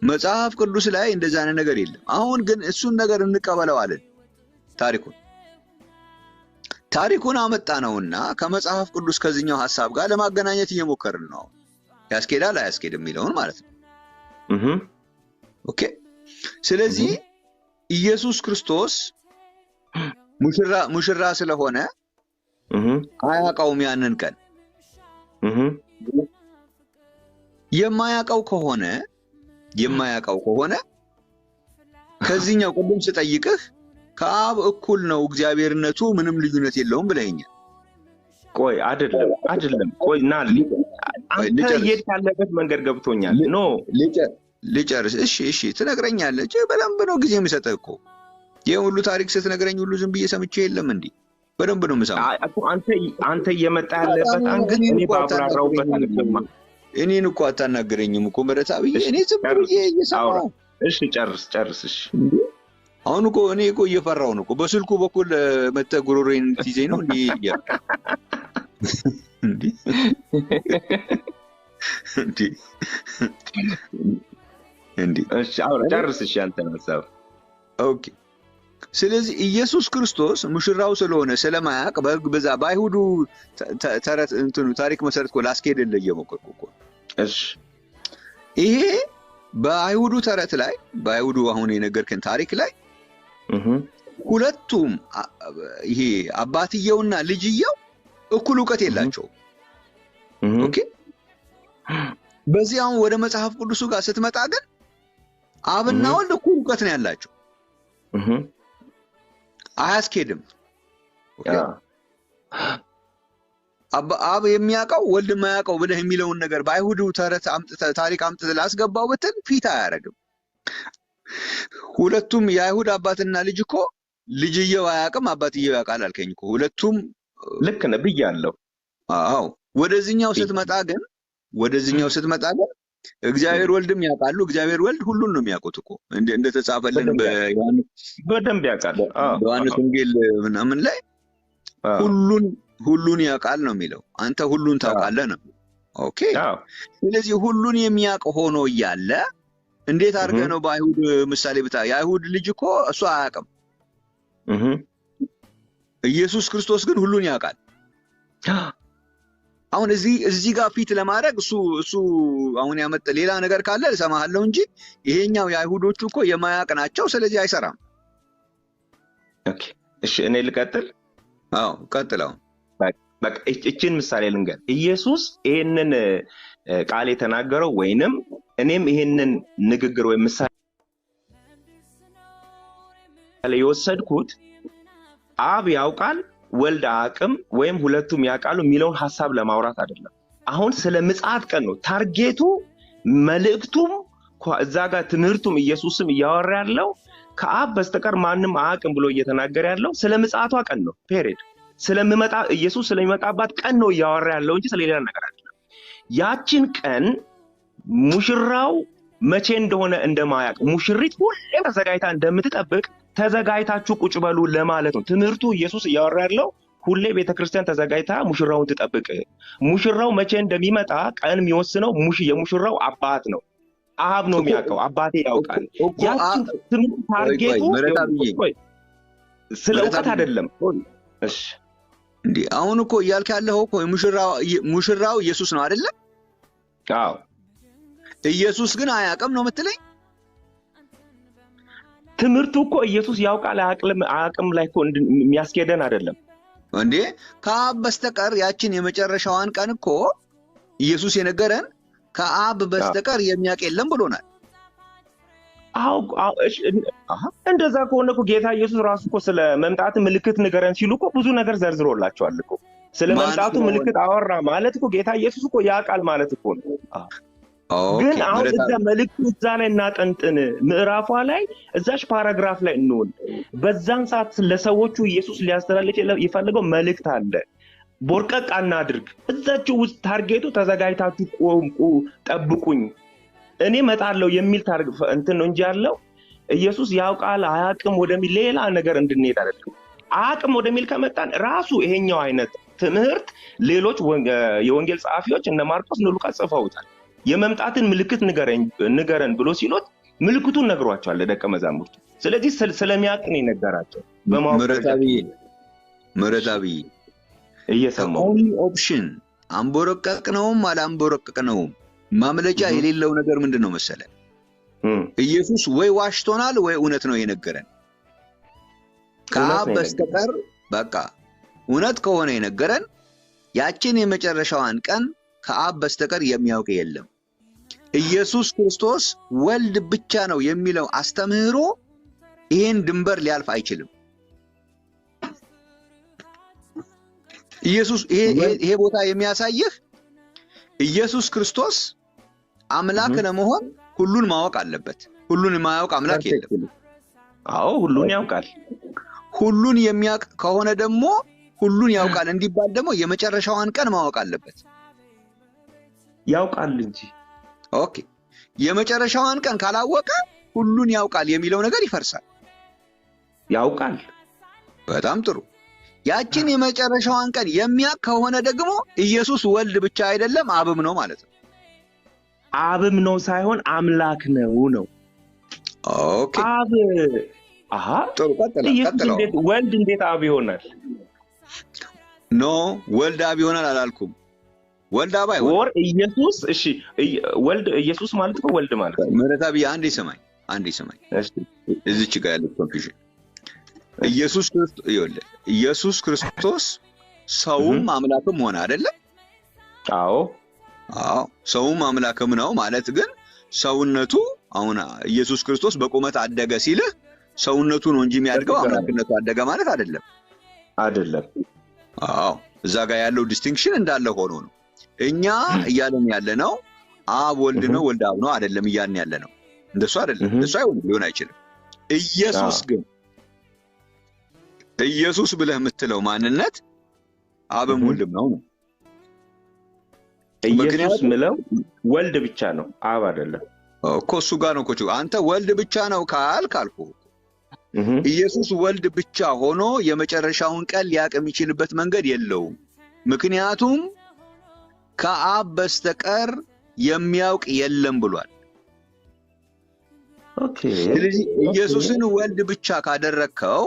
መጽሐፍ ቅዱስ ላይ እንደዛ አይነት ነገር የለም። አሁን ግን እሱን ነገር እንቀበለዋለን። ታሪኩን አመጣነውና ከመጽሐፍ ቅዱስ ከዚህኛው ሐሳብ ጋር ለማገናኘት እየሞከርን ነው። ያስኬዳል አያስኬድም የሚለውን ማለት ነው። ኦኬ። ስለዚህ ኢየሱስ ክርስቶስ ሙሽራ ስለሆነ አያውቀውም ያንን ቀን። የማያውቀው ከሆነ ከዚህኛው ቅድም ስጠይቅህ ከአብ እኩል ነው እግዚአብሔርነቱ ምንም ልዩነት የለውም ብለኸኛል። ቆይ አይደለም ቆይ ና አንተ እየሄድክ ያለበት መንገድ ገብቶኛል። ኖ ልጨርስ። እሺ ትነግረኛለህ። በደንብ ነው ጊዜ የምሰጠህ እኮ። የሁሉ ታሪክ ስትነግረኝ ሁሉ ዝም ብዬ ሰምቼ የለም እንዴ? በደንብ ነው የምሰማው። አንተ እየመጣ ያለበት አንግል እኔ ባብራራውበት አንገማ። እኔን እኮ አታናግረኝም እኮ መረታዊ። እኔ ዝም ብዬ እየሰማሁ። እሺ ጨርስ። እሺ አሁን እኮ እኔ እኮ እየፈራሁ ነው እኮ። በስልኩ በኩል መተህ ጉሮሮዬን ትይዘኝ ነው እንዴ? እንዴ እሺ አሁን ጨርስ። እሺ አንተ ሐሳብ ኦኬ። ስለዚህ ኢየሱስ ክርስቶስ ሙሽራው ስለሆነ ስለማያውቅ በዛ በአይሁዱ ተረት ታሪክ መሰረት እኮ ላስኬድልህ እየሞከርኩ እኮ። እሺ ይሄ በአይሁዱ ተረት ላይ በአይሁዱ አሁን የነገርክን ታሪክ ላይ ሁለቱም ይሄ አባትየውና ልጅየው እኩል ዕውቀት የላቸውም። ኦኬ። በዚህ አሁን ወደ መጽሐፍ ቅዱሱ ጋር ስትመጣ ግን አብና ወልድ እኩል ዕውቀት ነው ያላቸው። አያስኬድም። አብ የሚያውቀው ወልድ የማያውቀው ብለህ የሚለውን ነገር በአይሁዱ ተረት ታሪክ አምጥተህ ላስገባው ብትል ፊት አያደርግም። ሁለቱም የአይሁድ አባትና ልጅ እኮ ልጅየው አያውቅም አባትየው ያውቃል አልከኝ እኮ። ሁለቱም ልክ ነህ ብያለሁ። አዎ። ወደዚህኛው ስትመጣ ግን እግዚአብሔር ወልድም ያውቃሉ። እግዚአብሔር ወልድ ሁሉን ነው የሚያውቁት እኮ እንደተጻፈልን በደንብ ያውቃል። በዮሐንስ ወንጌል ምናምን ላይ ሁሉን ያውቃል ነው የሚለው። አንተ ሁሉን ታውቃለህ ነው። ኦኬ። ስለዚህ ሁሉን የሚያውቅ ሆኖ እያለ እንዴት አድርገህ ነው በአይሁድ ምሳሌ የአይሁድ ልጅ እኮ እሱ አያውቅም። ኢየሱስ ክርስቶስ ግን ሁሉን ያውቃል። አሁን እዚህ ጋር ፊት ለማድረግ እሱ አሁን ያመጣ ሌላ ነገር ካለ እሰማሃለሁ እንጂ ይሄኛው የአይሁዶቹ እኮ የማያውቅ ናቸው። ስለዚህ አይሰራም። ኦኬ እሺ እኔ ልቀጥል። አዎ ቀጥለው። በቃ እቺን ምሳሌ ልንገር። ኢየሱስ ይሄንን ቃል የተናገረው ወይንም እኔም ይሄንን ንግግር ወይ ምሳሌ ለምሳሌ የወሰድኩት አብ ያውቃል ወልድ አያውቅም ወይም ሁለቱም ያውቃሉ የሚለውን ሐሳብ ለማውራት አይደለም። አሁን ስለ ምጽአት ቀን ነው ታርጌቱ። መልእክቱም እዛ ጋር ትምህርቱም ኢየሱስም እያወራ ያለው ከአብ በስተቀር ማንም አያውቅም ብሎ እየተናገረ ያለው ስለ ምጽአቷ ቀን ነው። ፔሬድ ስለሚመጣ ኢየሱስ ስለሚመጣባት ቀን ነው እያወራ ያለው እንጂ ስለሌላ ነገር አይደለም። ያችን ቀን ሙሽራው መቼ እንደሆነ እንደማያውቅ ሙሽሪት ሁሌም ተዘጋጅታ እንደምትጠብቅ ተዘጋጅታችሁ ቁጭ በሉ ለማለት ነው ትምህርቱ። ኢየሱስ እያወራ ያለው ሁሌ ቤተክርስቲያን ተዘጋጅታ ሙሽራውን ትጠብቅ። ሙሽራው መቼ እንደሚመጣ ቀን የሚወስነው የሙሽራው አባት ነው። አብ ነው የሚያውቀው፣ አባቴ ያውቃል። ያችን ትምህርት ታርጌቱ ስለ እውቀት አይደለም። እሺ እንዴ አሁን እኮ እያልክ ያለው እኮ ሙሽራው ኢየሱስ ነው አይደለ? አዎ። ኢየሱስ ግን አያውቅም ነው የምትለኝ? ትምህርቱ እኮ ኢየሱስ ያውቃል አያውቅም ላይ እኮ የሚያስኬደን አይደለም እንዴ። ከአብ በስተቀር ያችን የመጨረሻዋን ቀን እኮ ኢየሱስ የነገረን ከአብ በስተቀር የሚያውቅ የለም ብሎናል። እንደዛ ከሆነ እኮ ጌታ ኢየሱስ ራሱ እኮ ስለ መምጣት ምልክት ንገረን ሲሉ እኮ ብዙ ነገር ዘርዝሮላቸዋል እኮ። ስለ መምጣቱ ምልክት አወራ ማለት እኮ ጌታ ኢየሱስ እኮ ያውቃል ማለት እኮ ነው። ግን አሁን እዛ መልእክቱ እዛ ላይ እናጠንጥን፣ ምዕራፏ ላይ እዛች ፓራግራፍ ላይ እንሆን። በዛን ሰዓት ለሰዎቹ ኢየሱስ ሊያስተላልፍ የፈለገው መልእክት አለ። ቦርቀቅ አናድርግ። እዛችሁ ውስጥ ታርጌቱ ተዘጋጅታችሁ ቆምቁ፣ ጠብቁኝ፣ እኔ እመጣለሁ የሚል እንትን ነው እንጂ ያለው ኢየሱስ ያውቃል አያውቅም ወደሚል ሌላ ነገር እንድንሄድ አይደለም። አያውቅም ወደሚል ከመጣን ራሱ ይሄኛው አይነት ትምህርት ሌሎች የወንጌል ጸሐፊዎች እነ ማርቆስ እነ ሉቃስ ጽፈውታል። የመምጣትን ምልክት ንገረን ብሎ ሲሉት ምልክቱን ነግሯቸዋል ለደቀ መዛሙርቱ። ስለዚህ ስለሚያውቅ ነው የነገራቸው። ምረታቢ እየሰማው ኦፕሽን አንቦረቀቅነውም አላንቦረቀቅነውም ማምለጫ የሌለው ነገር ምንድነው መሰለ? ኢየሱስ ወይ ዋሽቶናል ወይ እውነት ነው የነገረን። ከአብ በስተቀር በቃ እውነት ከሆነ የነገረን ያችን የመጨረሻዋን ቀን ከአብ በስተቀር የሚያውቅ የለም። ኢየሱስ ክርስቶስ ወልድ ብቻ ነው የሚለው አስተምህሮ ይሄን ድንበር ሊያልፍ አይችልም። ኢየሱስ ይሄ ቦታ የሚያሳየህ ኢየሱስ ክርስቶስ አምላክ ለመሆን ሁሉን ማወቅ አለበት። ሁሉን የማያውቅ አምላክ የለም። አዎ ሁሉን ያውቃል። ሁሉን የሚያውቅ ከሆነ ደግሞ ሁሉን ያውቃል እንዲባል ደግሞ የመጨረሻዋን ቀን ማወቅ አለበት። ያውቃል እንጂ ኦኬ፣ የመጨረሻዋን ቀን ካላወቀ ሁሉን ያውቃል የሚለው ነገር ይፈርሳል። ያውቃል። በጣም ጥሩ። ያችን የመጨረሻዋን ቀን የሚያውቅ ከሆነ ደግሞ ኢየሱስ ወልድ ብቻ አይደለም አብም ነው ማለት ነው። አብም ነው ሳይሆን አምላክ ነው። ኦኬ አብ ጥሩ። ቀጥለው። ወልድ እንዴት አብ ይሆናል? ኖ ወልድ አብ ይሆናል አላልኩም። ወልድ አብ አይሆንም። ወር ኢየሱስ እሺ፣ ወልድ ኢየሱስ ማለት ነው። ወልድ ማለት ምረታቢ አንዴ ሰማኝ። እሺ፣ እዚች ጋር ያለው ኮንፊውዥን ኢየሱስ ክርስቶስ ሰውም አምላክም ሆነ አይደለ? አዎ ሰውም አምላክም ነው ማለት ግን ሰውነቱ አሁን ኢየሱስ ክርስቶስ በቁመት አደገ ሲልህ ሰውነቱ ነው እንጂ የሚያድገው አምላክነቱ አደገ ማለት አይደለም። እዛ ጋር ያለው ዲስቲንክሽን እንዳለ ሆኖ ነው። እኛ እያለን ያለነው አብ ወልድ ነው ወልድ አብ ነው አይደለም እያልን ያለነው። እንደሱ አይደለም። እንደሱ ሊሆን አይችልም። ኢየሱስ ግን ኢየሱስ ብለህ የምትለው ማንነት አብም ወልድም ነው። ኢየሱስ ምለው ወልድ ብቻ ነው አብ አይደለም እኮ። እሱ ጋር ነው እኮ አንተ ወልድ ብቻ ነው ካልኩ ኢየሱስ ወልድ ብቻ ሆኖ የመጨረሻውን ቀን ሊያውቅ የሚችልበት መንገድ የለውም። ምክንያቱም ከአብ በስተቀር የሚያውቅ የለም ብሏል። ኦኬ። ስለዚህ ኢየሱስን ወልድ ብቻ ካደረከው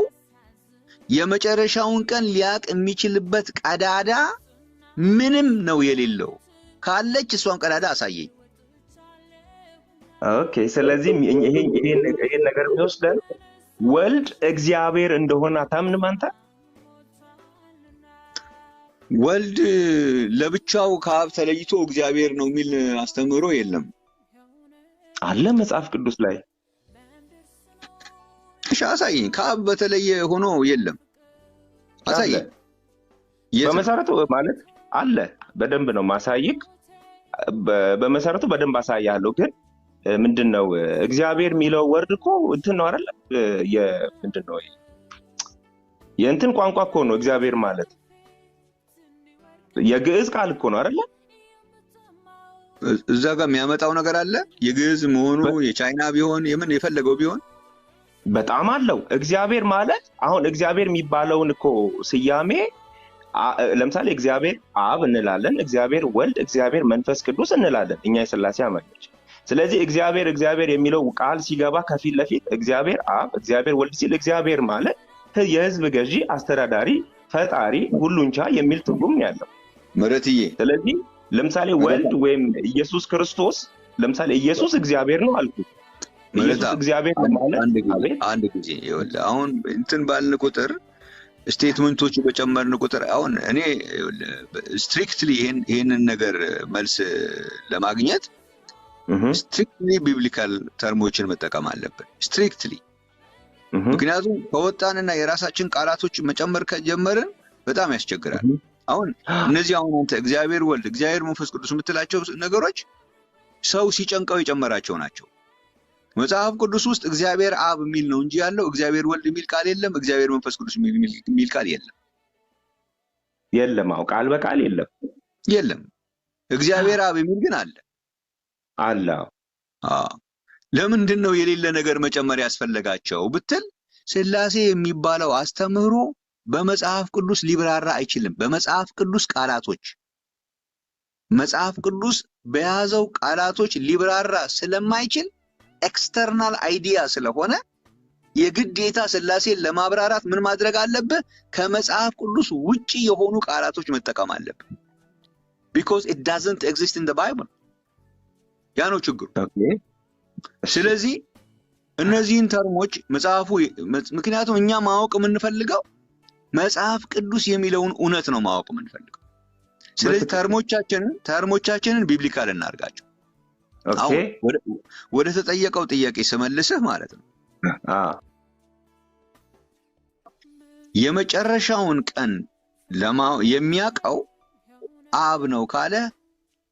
የመጨረሻውን ቀን ሊያውቅ የሚችልበት ቀዳዳ ምንም ነው የሌለው። ካለች እሷን ቀዳዳ አሳየኝ። ኦኬ። ስለዚህ ይሄን ነገር የሚወስደን ወልድ እግዚአብሔር እንደሆነ አታምንም አንተ? ወልድ ለብቻው ከአብ ተለይቶ እግዚአብሔር ነው የሚል አስተምህሮ የለም አለ መጽሐፍ ቅዱስ ላይ። እሺ አሳየኝ። ከአብ በተለየ ሆኖ የለም። አሳየኝ። በመሰረቱ ማለት አለ። በደንብ ነው ማሳይክ። በመሰረቱ በደንብ አሳያለሁ። ግን ምንድነው እግዚአብሔር የሚለው ወርድ እኮ እንትን ነው አይደል? ምንድነው የእንትን ቋንቋ እኮ ነው እግዚአብሔር ማለት። የግዕዝ ቃል እኮ ነው አይደል? እዛ ጋር የሚያመጣው ነገር አለ። የግዕዝ መሆኑ የቻይና ቢሆን የምን የፈለገው ቢሆን በጣም አለው። እግዚአብሔር ማለት አሁን እግዚአብሔር የሚባለውን እኮ ስያሜ ለምሳሌ እግዚአብሔር አብ እንላለን፣ እግዚአብሔር ወልድ፣ እግዚአብሔር መንፈስ ቅዱስ እንላለን እኛ የሥላሴ አማኞች። ስለዚህ እግዚአብሔር የሚለው ቃል ሲገባ ከፊት ለፊት እግዚአብሔር አብ፣ እግዚአብሔር ወልድ ሲል እግዚአብሔር ማለት የህዝብ ገዢ፣ አስተዳዳሪ፣ ፈጣሪ፣ ሁሉን ቻይ የሚል ትርጉም ያለው ምረትዬ። ስለዚህ ለምሳሌ ወልድ ወይም ኢየሱስ ክርስቶስ ለምሳሌ ኢየሱስ እግዚአብሔር ነው አልኩት። ኢየሱስ እግዚአብሔር ማለት አንድ ጊዜ ይኸውልህ አሁን እንትን ባልን ቁጥር ስቴትመንቶቹ በጨመርን ቁጥር አሁን እኔ ስትሪክትሊ ይሄንን ነገር መልስ ለማግኘት ስትሪክትሊ ቢብሊካል ተርሞችን መጠቀም አለብን። ስትሪክትሊ ምክንያቱም ከወጣንና የራሳችን ቃላቶች መጨመር ከጀመርን በጣም ያስቸግራል። አሁን እነዚህ አሁን አንተ እግዚአብሔር ወልድ፣ እግዚአብሔር መንፈስ ቅዱስ የምትላቸው ነገሮች ሰው ሲጨንቀው የጨመራቸው ናቸው። መጽሐፍ ቅዱስ ውስጥ እግዚአብሔር አብ የሚል ነው እንጂ ያለው እግዚአብሔር ወልድ የሚል ቃል የለም። እግዚአብሔር መንፈስ ቅዱስ የሚል ቃል የለም። አው ቃል በቃል የለም። እግዚአብሔር አብ የሚል ግን አለ። ለምንድን ነው የሌለ ነገር መጨመር ያስፈልጋቸው ብትል ሥላሴ የሚባለው አስተምህሮ በመጽሐፍ ቅዱስ ሊብራራ አይችልም። በመጽሐፍ ቅዱስ ቃላቶች መጽሐፍ ቅዱስ በያዘው ቃላቶች ሊብራራ ስለማይችል ኤክስተርናል አይዲያ ስለሆነ የግዴታ ሥላሴን ለማብራራት ምን ማድረግ አለብህ? ከመጽሐፍ ቅዱስ ውጪ የሆኑ ቃላቶች መጠቀም አለብህ። because it doesn't exist in the Bible። ያ ነው ችግሩ። ስለዚህ እነዚህን ተርሞች መጽሐፉ ምክንያቱም እኛ ማወቅ የምንፈልገው መጽሐፍ ቅዱስ የሚለውን እውነት ነው ማወቅ የምንፈልገው። ስለዚህ ተርሞቻችንን ቢብሊካል እናርጋቸው። ኦኬ ወደ ተጠየቀው ጥያቄ ስመልስህ ማለት ነው የመጨረሻውን ቀን የሚያውቀው አብ ነው ካለ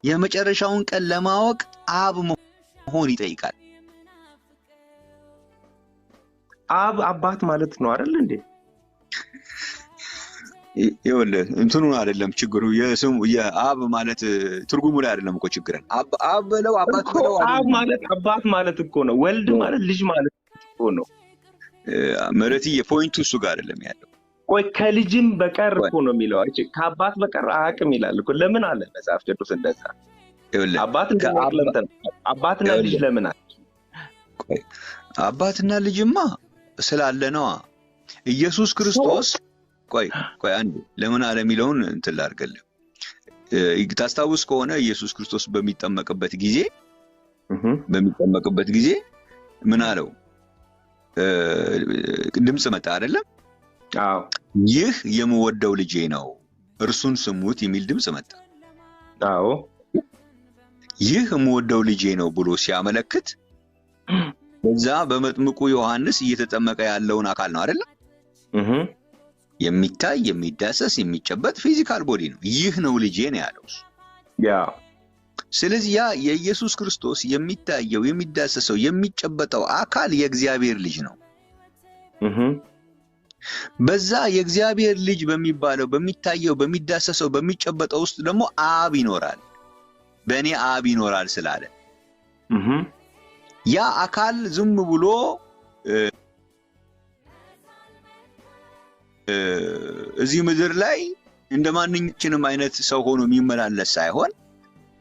የመጨረሻውን ቀን ለማወቅ አብ መሆን ይጠይቃል። አብ አባት ማለት ነው አይደል እንዴ? ይኸውልህ እንትኑ አይደለም ችግሩ፣ የስሙ የአብ ማለት ትርጉሙ ላይ አይደለም እኮ ችግርን። አብ ብለው አባት ብለው አብ ማለት አባት ማለት እኮ ነው። ወልድ ማለት ልጅ ማለት እኮ ነው። መረትዬ ፖይንቱ እሱ ጋር አይደለም ያለው። ቆይ ከልጅም በቀር እኮ ነው የሚለው አይቼ ከአባት በቀር አያውቅም ይላል እኮ። ለምን አለ መጽሐፍ ቅዱስ እንደዛ? ይኸውልህ አባትና ልጅ ለምን አለ? ቆይ አባትና ልጅማ ስላለ ነው። ኢየሱስ ክርስቶስ ቆይ አንዴ ለምን አለ የሚለውን እንትን ላድርግልህ። ታስታውስ ከሆነ ኢየሱስ ክርስቶስ በሚጠመቅበት ጊዜ ምን አለው? ድምጽ መጣ አይደለም? አዎ ይህ የምወደው ልጄ ነው እርሱን ስሙት የሚል ድምጽ መጣ። አዎ ይህ የምወደው ልጄ ነው ብሎ ሲያመለክት በዛ በመጥምቁ ዮሐንስ እየተጠመቀ ያለውን አካል ነው አይደለም? የሚታይ የሚዳሰስ የሚጨበጥ ፊዚካል ቦዲ ነው። ይህ ነው ልጄ ነው ያለው። ስለዚህ ያ የኢየሱስ ክርስቶስ የሚታየው የሚዳሰሰው የሚጨበጠው አካል የእግዚአብሔር ልጅ ነው። በዛ የእግዚአብሔር ልጅ በሚባለው በሚታየው በሚዳሰሰው በሚጨበጠው ውስጥ ደግሞ አብ ይኖራል። በእኔ አብ ይኖራል ስላለ ያ አካል ዝም ብሎ እዚህ ምድር ላይ እንደማንኛችንም አይነት ሰው ሆኖ የሚመላለስ ሳይሆን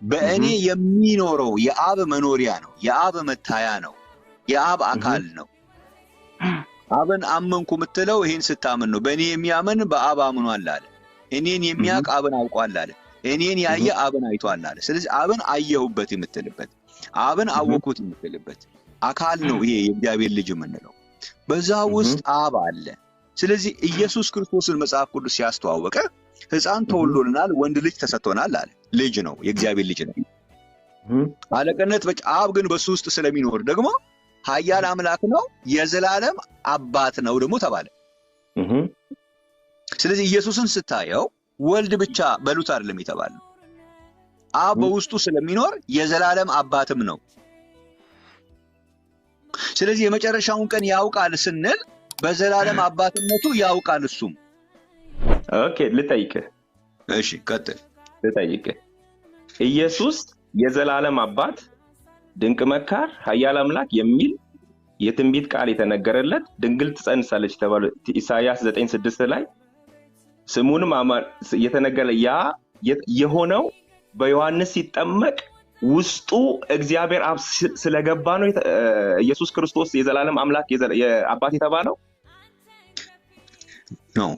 በእኔ የሚኖረው የአብ መኖሪያ ነው፣ የአብ መታያ ነው፣ የአብ አካል ነው። አብን አመንኩ የምትለው ይሄን ስታምን ነው። በእኔ የሚያምን በአብ አምኗል አለ። እኔን የሚያውቅ አብን አውቋል አለ። እኔን ያየ አብን አይቷል አለ። ስለዚህ አብን አየሁበት የምትልበት አብን አወኩት የምትልበት አካል ነው ይሄ የእግዚአብሔር ልጅ የምንለው። በዛ ውስጥ አብ አለ። ስለዚህ ኢየሱስ ክርስቶስን መጽሐፍ ቅዱስ ሲያስተዋወቀ ሕፃን ተወልዶልናል፣ ወንድ ልጅ ተሰጥቶናል አለ። ልጅ ነው፣ የእግዚአብሔር ልጅ ነው። አለቅነት አብ ግን በሱ ውስጥ ስለሚኖር ደግሞ ኃያል አምላክ ነው፣ የዘላለም አባት ነው ደግሞ ተባለ። ስለዚህ ኢየሱስን ስታየው ወልድ ብቻ በሉት አይደለም የተባለው፣ አብ በውስጡ ስለሚኖር የዘላለም አባትም ነው። ስለዚህ የመጨረሻውን ቀን ያውቃል ስንል በዘላለም አባትነቱ ያውቃል እሱም። ኦኬ ልጠይቅህ። እሺ ቀጥል። ልጠይቅህ። ኢየሱስ የዘላለም አባት፣ ድንቅ መካር፣ ኃያል አምላክ የሚል የትንቢት ቃል የተነገረለት ድንግል ትጸንሳለች ተባለ ኢሳይያስ 9:6 ላይ ስሙንም የተነገረ ያ የሆነው በዮሐንስ ሲጠመቅ ውስጡ እግዚአብሔር አብ ስለገባ ነው ኢየሱስ ክርስቶስ የዘላለም አምላክ አባት የተባለው ነው።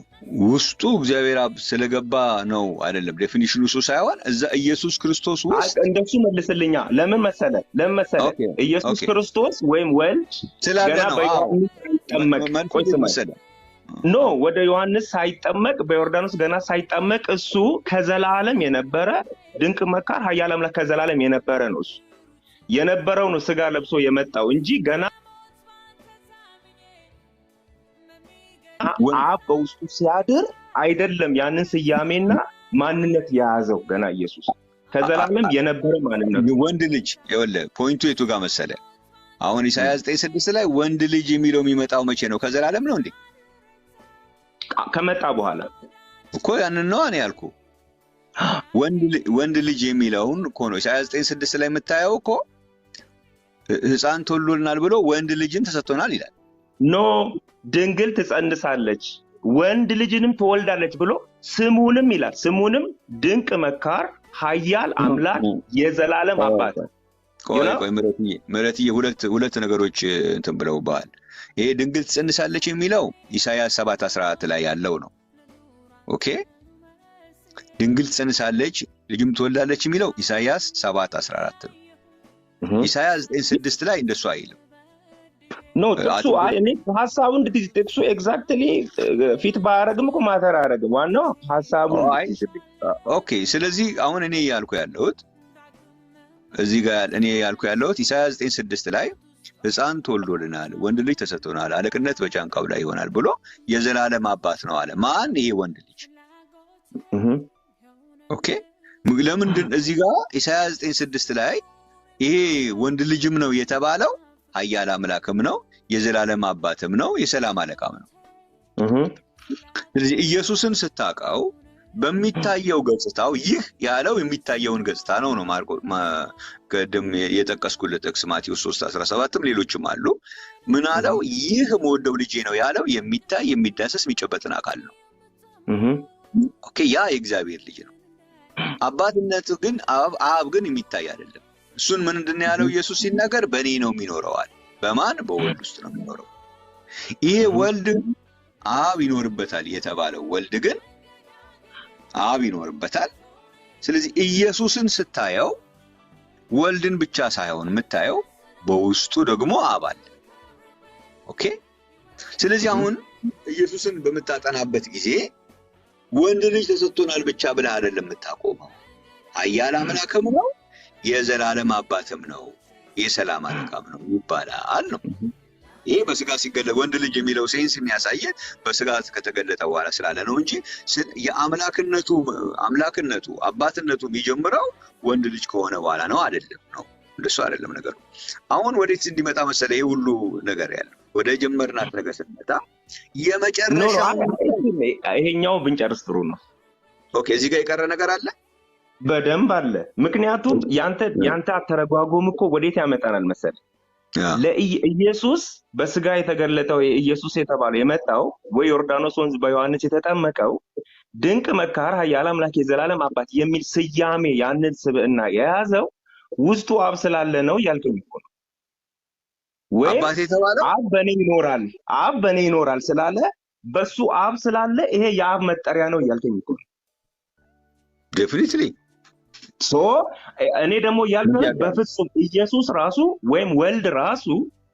ውስጡ እግዚአብሔር አብ ስለገባ ነው አይደለም። ዴፊኒሽኑ እሱ ሳይሆን እዛ ኢየሱስ ክርስቶስ ውስጥ እንደሱ መልስልኛ። ለምን መሰለ ኢየሱስ ክርስቶስ ወይም ወልድ ገና በዮሐንስ ሳይጠመቅ ኖ ወደ ዮሐንስ ሳይጠመቅ በዮርዳኖስ ገና ሳይጠመቅ እሱ ከዘላለም የነበረ ድንቅ መካር ኃያል አምላክ ከዘላለም የነበረ ነው። እሱ የነበረው ነው ስጋ ለብሶ የመጣው እንጂ ገና አብ በውስጡ ሲያድር አይደለም ያንን ስያሜና ማንነት የያዘው። ገና ኢየሱስ ከዘላለም የነበረ ማንነት ወንድ ልጅ ይኸውልህ ፖይንቱ የቱ ጋር መሰለ? አሁን ኢሳይያስ 9:6 ላይ ወንድ ልጅ የሚለው የሚመጣው መቼ ነው? ከዘላለም ነው እንዴ? ከመጣ በኋላ እኮ ያንን ነው እኔ ያልኩ። ወንድ ልጅ የሚለውን እኮ ነው ኢሳይያስ 9:6 ላይ የምታየው እኮ ሕፃን ተወልዶልናል ብሎ ወንድ ልጅን ተሰጥቶናል ይላል። ኖ ድንግል ትጸንሳለች ወንድ ልጅንም ትወልዳለች ብሎ ስሙንም ይላል። ስሙንም ድንቅ መካር ኃያል አምላክ የዘላለም አባት። ቆይ ምረትዬ ሁለት ነገሮች እንትን ብለውባል። ይሄ ድንግል ትጸንሳለች የሚለው ኢሳይያስ 7:14 ላይ ያለው ነው። ኦኬ ድንግል ትጸንሳለች ልጅም ትወልዳለች የሚለው ኢሳይያስ 7:14 ነው። ኢሳይያስ 9:6 ላይ እንደሱ አይልም። ኖ ጥቅሱ እኔ ሐሳቡን ጥቅሱ ኤግዛክትሊ ፊት ባያረግም እኮ ማተር አያረግም። ዋናው ሐሳቡ ኦኬ። ስለዚህ አሁን እኔ ያልኩ ያለሁት እዚህ ጋር ኢሳይያስ 9:6 ላይ ሕፃን ተወልዶልናል ወንድ ልጅ ተሰጥቶናል አለቅነት በጫንቃው ላይ ይሆናል ብሎ የዘላለም አባት ነው አለ። ማን? ይሄ ወንድ ልጅ። ኦኬ ለምንድን እዚህ ጋር ኢሳይያስ 9:6 ላይ ይሄ ወንድ ልጅም ነው የተባለው ኃያል አምላክም ነው የዘላለም አባትም ነው የሰላም አለቃም ነው። ስለዚህ ኢየሱስን ስታቀው በሚታየው ገጽታው ይህ ያለው የሚታየውን ገጽታ ነው ማርቆስ ቀደም የጠቀስኩልህ ጥቅስ ማቴዎስ 3:17ም ሌሎችም አሉ። ምን አለው? ይህ የምወደው ልጄ ነው ያለው የሚታይ የሚዳሰስ የሚጨበጥን አካል ነው። ኦኬ ያ የእግዚአብሔር ልጅ ነው። አባትነቱ ግን አብ ግን የሚታይ አይደለም። እሱን ምንድን ነው ያለው ኢየሱስ ሲናገር? በእኔ ነው የሚኖረው አለ። በማን? በወልድ ውስጥ ነው የሚኖረው። ይሄ ወልድ አብ ይኖርበታል የተባለው ወልድ ግን አብ ይኖርበታል። ስለዚህ ኢየሱስን ስታየው ወልድን ብቻ ሳይሆን የምታየው በውስጡ ደግሞ አብ አለ። ኦኬ ስለዚህ አሁን ኢየሱስን በመታጠናበት ጊዜ ወንድ ልጅ ተሰጥቶናል ብቻ ብለህ አይደለም የምታቆመው። ኃያል አምላክም ነው የዘላለም አባትም ነው የሰላም አለቃም ነው ይባላል ነው። ይሄ በስጋ ሲገለጥ ወንድ ልጅ የሚለው ሴንስ የሚያሳየ በስጋ ከተገለጠ በኋላ ስላለ ነው እንጂ አምላክነቱ አባትነቱ የሚጀምረው ወንድ ልጅ ከሆነ በኋላ ነው አይደለም ነው። እንደሱ አይደለም ነገሩ። አሁን ወዴት እንዲመጣ መሰለ ይሄ ሁሉ ነገር ያለው ወደ ጀመርናት ነገር ስንመጣ የመጨረሻው ይሄኛው ብንጨርስ ጥሩ ነው። ኦኬ እዚህ ጋር የቀረ ነገር አለ? በደንብ አለ። ምክንያቱም ያንተ አተረጓጎም እኮ ወዴት ያመጣናል መሰለ? ለኢየሱስ በስጋ የተገለጠው ኢየሱስ የተባለው የመጣው ወይ ዮርዳኖስ ወንዝ በዮሐንስ የተጠመቀው ድንቅ መካር ኃያል አምላክ የዘላለም አባት የሚል ስያሜ ያንን ስብዕና የያዘው ውስጡ አብ ስላለ ነው ያልከኝ እኮ ነው። ወይ አባት የተባለው አብ በኔ ይኖራል ስላለ በሱ አብ ስላለ ይሄ የአብ መጠሪያ ነው ያልከኝ እኮ ነው። ዴፊኒትሊ እኔ ደግሞ ያልከኝ በፍጹም ኢየሱስ ራሱ ወይም ወልድ ራሱ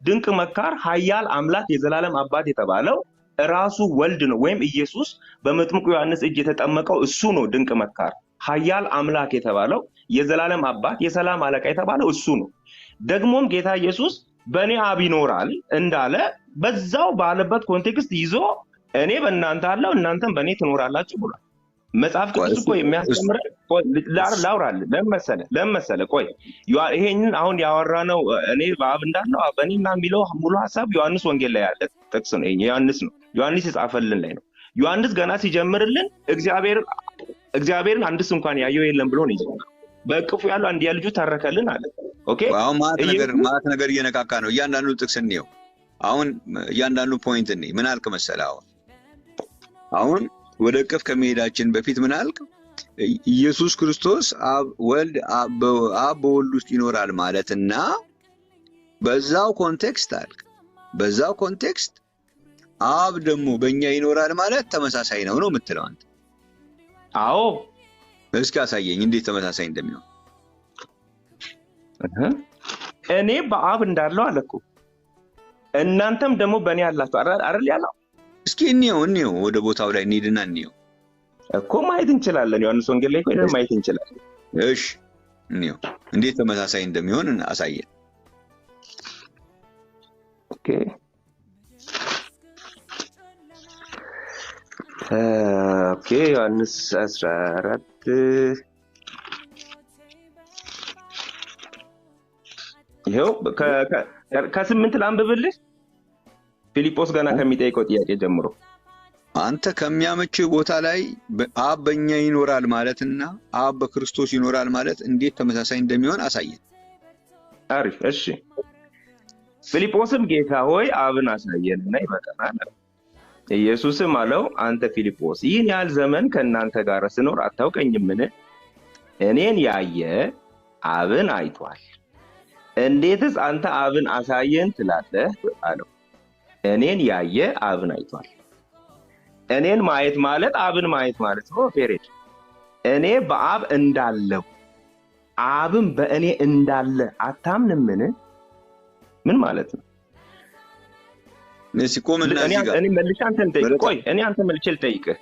ድንቅ መካር ኃያል አምላክ የዘላለም አባት የተባለው ራሱ ወልድ ነው። ወይም ኢየሱስ በመጥምቁ ዮሐንስ እጅ የተጠመቀው እሱ ነው። ድንቅ መካር ኃያል አምላክ የተባለው የዘላለም አባት የሰላም አለቃ የተባለው እሱ ነው። ደግሞም ጌታ ኢየሱስ በእኔ አብ ይኖራል እንዳለ በዛው ባለበት ኮንቴክስት ይዞ እኔ በእናንተ አለው እናንተም በእኔ ትኖራላችሁ ብሏል። መጽሐፍ ቅዱስ እኮ የሚያስተምረን ላውራልህ ለመሰለ ቆይ ይሄንን አሁን ያወራነው እኔ በአብ እንዳለው በእኔና የሚለው ሙሉ ሐሳብ ዮሐንስ ወንጌል ላይ ያለ ጥቅስ ነው። ዮሐንስ የጻፈልን ላይ ነው። ዮሐንስ ገና ሲጀምርልን እግዚአብሔርን አንድስ እንኳን ያየው የለም ብሎ ነው ይጀምራል። በእቅፉ ያለው አንድያ ልጁ ተረከልን አለ። ኦኬ አሁን ማለት ነገር እየነካካ ነው። እያንዳንዱ ጥቅስ እንየው። አሁን እያንዳንዱ ፖይንት እንይ። ምን አልክ መሰለህ? አሁን ወደ እቅፍ ከመሄዳችን በፊት ምን አልክ? ኢየሱስ ክርስቶስ አብ በወልድ ውስጥ ይኖራል ማለትና በዛው ኮንቴክስት አልክ። በዛው ኮንቴክስት አብ ደግሞ በእኛ ይኖራል ማለት ተመሳሳይ ነው የምትለው አንተ? አዎ። እስኪ አሳየኝ እንዴት ተመሳሳይ እንደሚሆን። እኔ በአብ እንዳለው አለኩ እናንተም ደግሞ በእኔ አላችሁ አይደል ያለው? እስኪ እንየው ወደ ቦታው ላይ እንሂድና እንየው እኮ ማየት እንችላለን። ዮሐንስ ወንጌል ላይ ቆይተን ማየት እንችላለን። እሺ እንየው እንዴት ተመሳሳይ እንደሚሆን አሳየን። ኦኬ ዮሐንስ 14 ይሄው ከ8 ላንብብልህ። ፊልጶስ ገና ከሚጠይቀው ጥያቄ ጀምሮ አንተ ከሚያመች ቦታ ላይ አብ በእኛ ይኖራል ማለትና አብ በክርስቶስ ይኖራል ማለት እንዴት ተመሳሳይ እንደሚሆን አሳየን። አሪፍ እሺ። ፊልጶስም ጌታ ሆይ አብን አሳየንና ይበቃናል። ኢየሱስም አለው አንተ ፊልጶስ ይህን ያህል ዘመን ከእናንተ ጋር ስኖር አታውቀኝምን? እኔን ያየ አብን አይቷል። እንዴትስ አንተ አብን አሳየን ትላለህ አለው። እኔን ያየ አብን አይቷል። እኔን ማየት ማለት አብን ማየት ማለት ነው። ፌሬድ እኔ በአብ እንዳለው አብን በእኔ እንዳለ አታምንምን? ምን ማለት ነው? እኔ መልሼ አንተን ጠይቅ። ቆይ እኔ አንተ መልሼ ልጠይቅህ።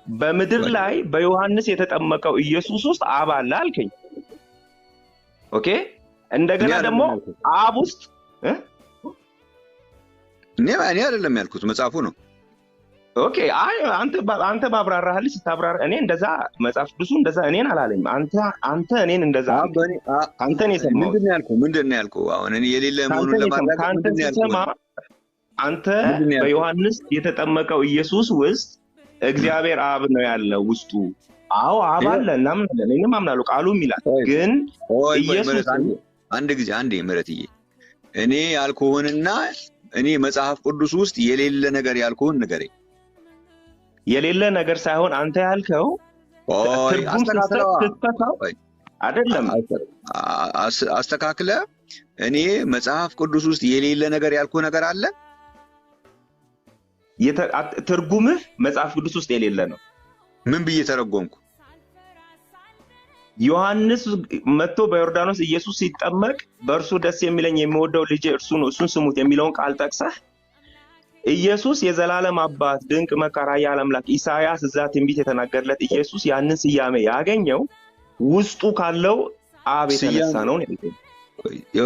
በምድር ላይ በዮሐንስ የተጠመቀው ኢየሱስ ውስጥ አብ አለ አልከኝ። ኦኬ እንደገና ደግሞ አብ ውስጥ እኔ አይደለም ያልኩት መጽሐፉ ነው። ኦኬ አንተ ባብራራህልኝ ስታብራራ እኔ እንደዛ መጽሐፍ ቅዱሱ እንደዛ እኔን አላለኝም። አንተ እኔን እንደዛ አንተ ነው የሰማሁት። ምንድነው ያልከው? አሁን እኔ የሌለ መሆኑን ለማድረግ ምንድነው ያልከው? አንተ በዮሐንስ የተጠመቀው ኢየሱስ ውስጥ እግዚአብሔር አብ ነው ያለው ውስጡ። አዎ አብ አለ እናምናለን። እኔም አምናለሁ ቃሉም ይላል። ግን ኢየሱስ አንዴ ምረትዬ እኔ ያልኩህንና እኔ መጽሐፍ ቅዱስ ውስጥ የሌለ ነገር ያልኩህን ንገረኝ። የሌለ ነገር ሳይሆን አንተ ያልከው አይደለም አስተካክለ። እኔ መጽሐፍ ቅዱስ ውስጥ የሌለ ነገር ያልኩህ ነገር አለ። ትርጉምህ መጽሐፍ ቅዱስ ውስጥ የሌለ ነው። ምን ብዬ ተረጎምኩ? ዮሐንስ መጥቶ በዮርዳኖስ ኢየሱስ ሲጠመቅ በእርሱ ደስ የሚለኝ የሚወደው ልጄ እርሱ ነው እሱን ስሙት የሚለውን ቃል ጠቅሰህ ኢየሱስ የዘላለም አባት ድንቅ መካር ኃያል አምላክ ኢሳይያስ እዛ ትንቢት የተናገረለት ኢየሱስ ያንን ስያሜ ያገኘው ውስጡ ካለው አብ የተነሳ ነው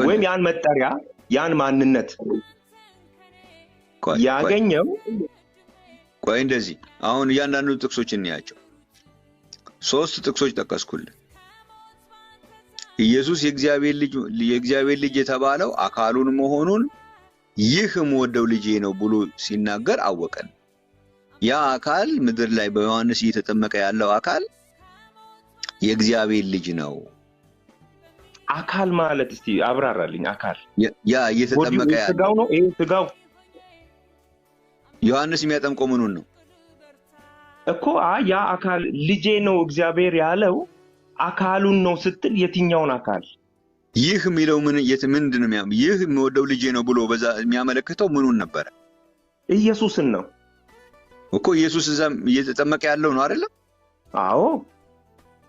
ወይም ያን መጠሪያ ያን ማንነት ያገኘው። ቆይ እንደዚህ አሁን እያንዳንዱ ጥቅሶች እንያቸው። 3 ጥቅሶች ጠቀስኩልህ። ኢየሱስ የእግዚአብሔር ልጅ የተባለው አካሉን መሆኑን ይህ የምወደው ልጄ ነው ብሎ ሲናገር አወቀን። ያ አካል ምድር ላይ በዮሐንስ እየተጠመቀ ያለው አካል የእግዚአብሔር ልጅ ነው። አካል ማለት እስቲ አብራራልኝ። አካል ያ እየተጠመቀ ያለው ስጋው ነው። ይሄ ስጋው ዮሐንስ የሚያጠምቀው ምኑን ነው እኮ? ያ አካል ልጄ ነው እግዚአብሔር ያለው አካሉን ነው ስትል የትኛውን አካል? ይህ የሚለው ምንድነው? ይህ የምወደው ልጄ ነው ብሎ በዛ የሚያመለክተው ምኑን ነበር? ኢየሱስን ነው እኮ። ኢየሱስ እዛ እየተጠመቀ ያለው ነው አይደለም? አዎ።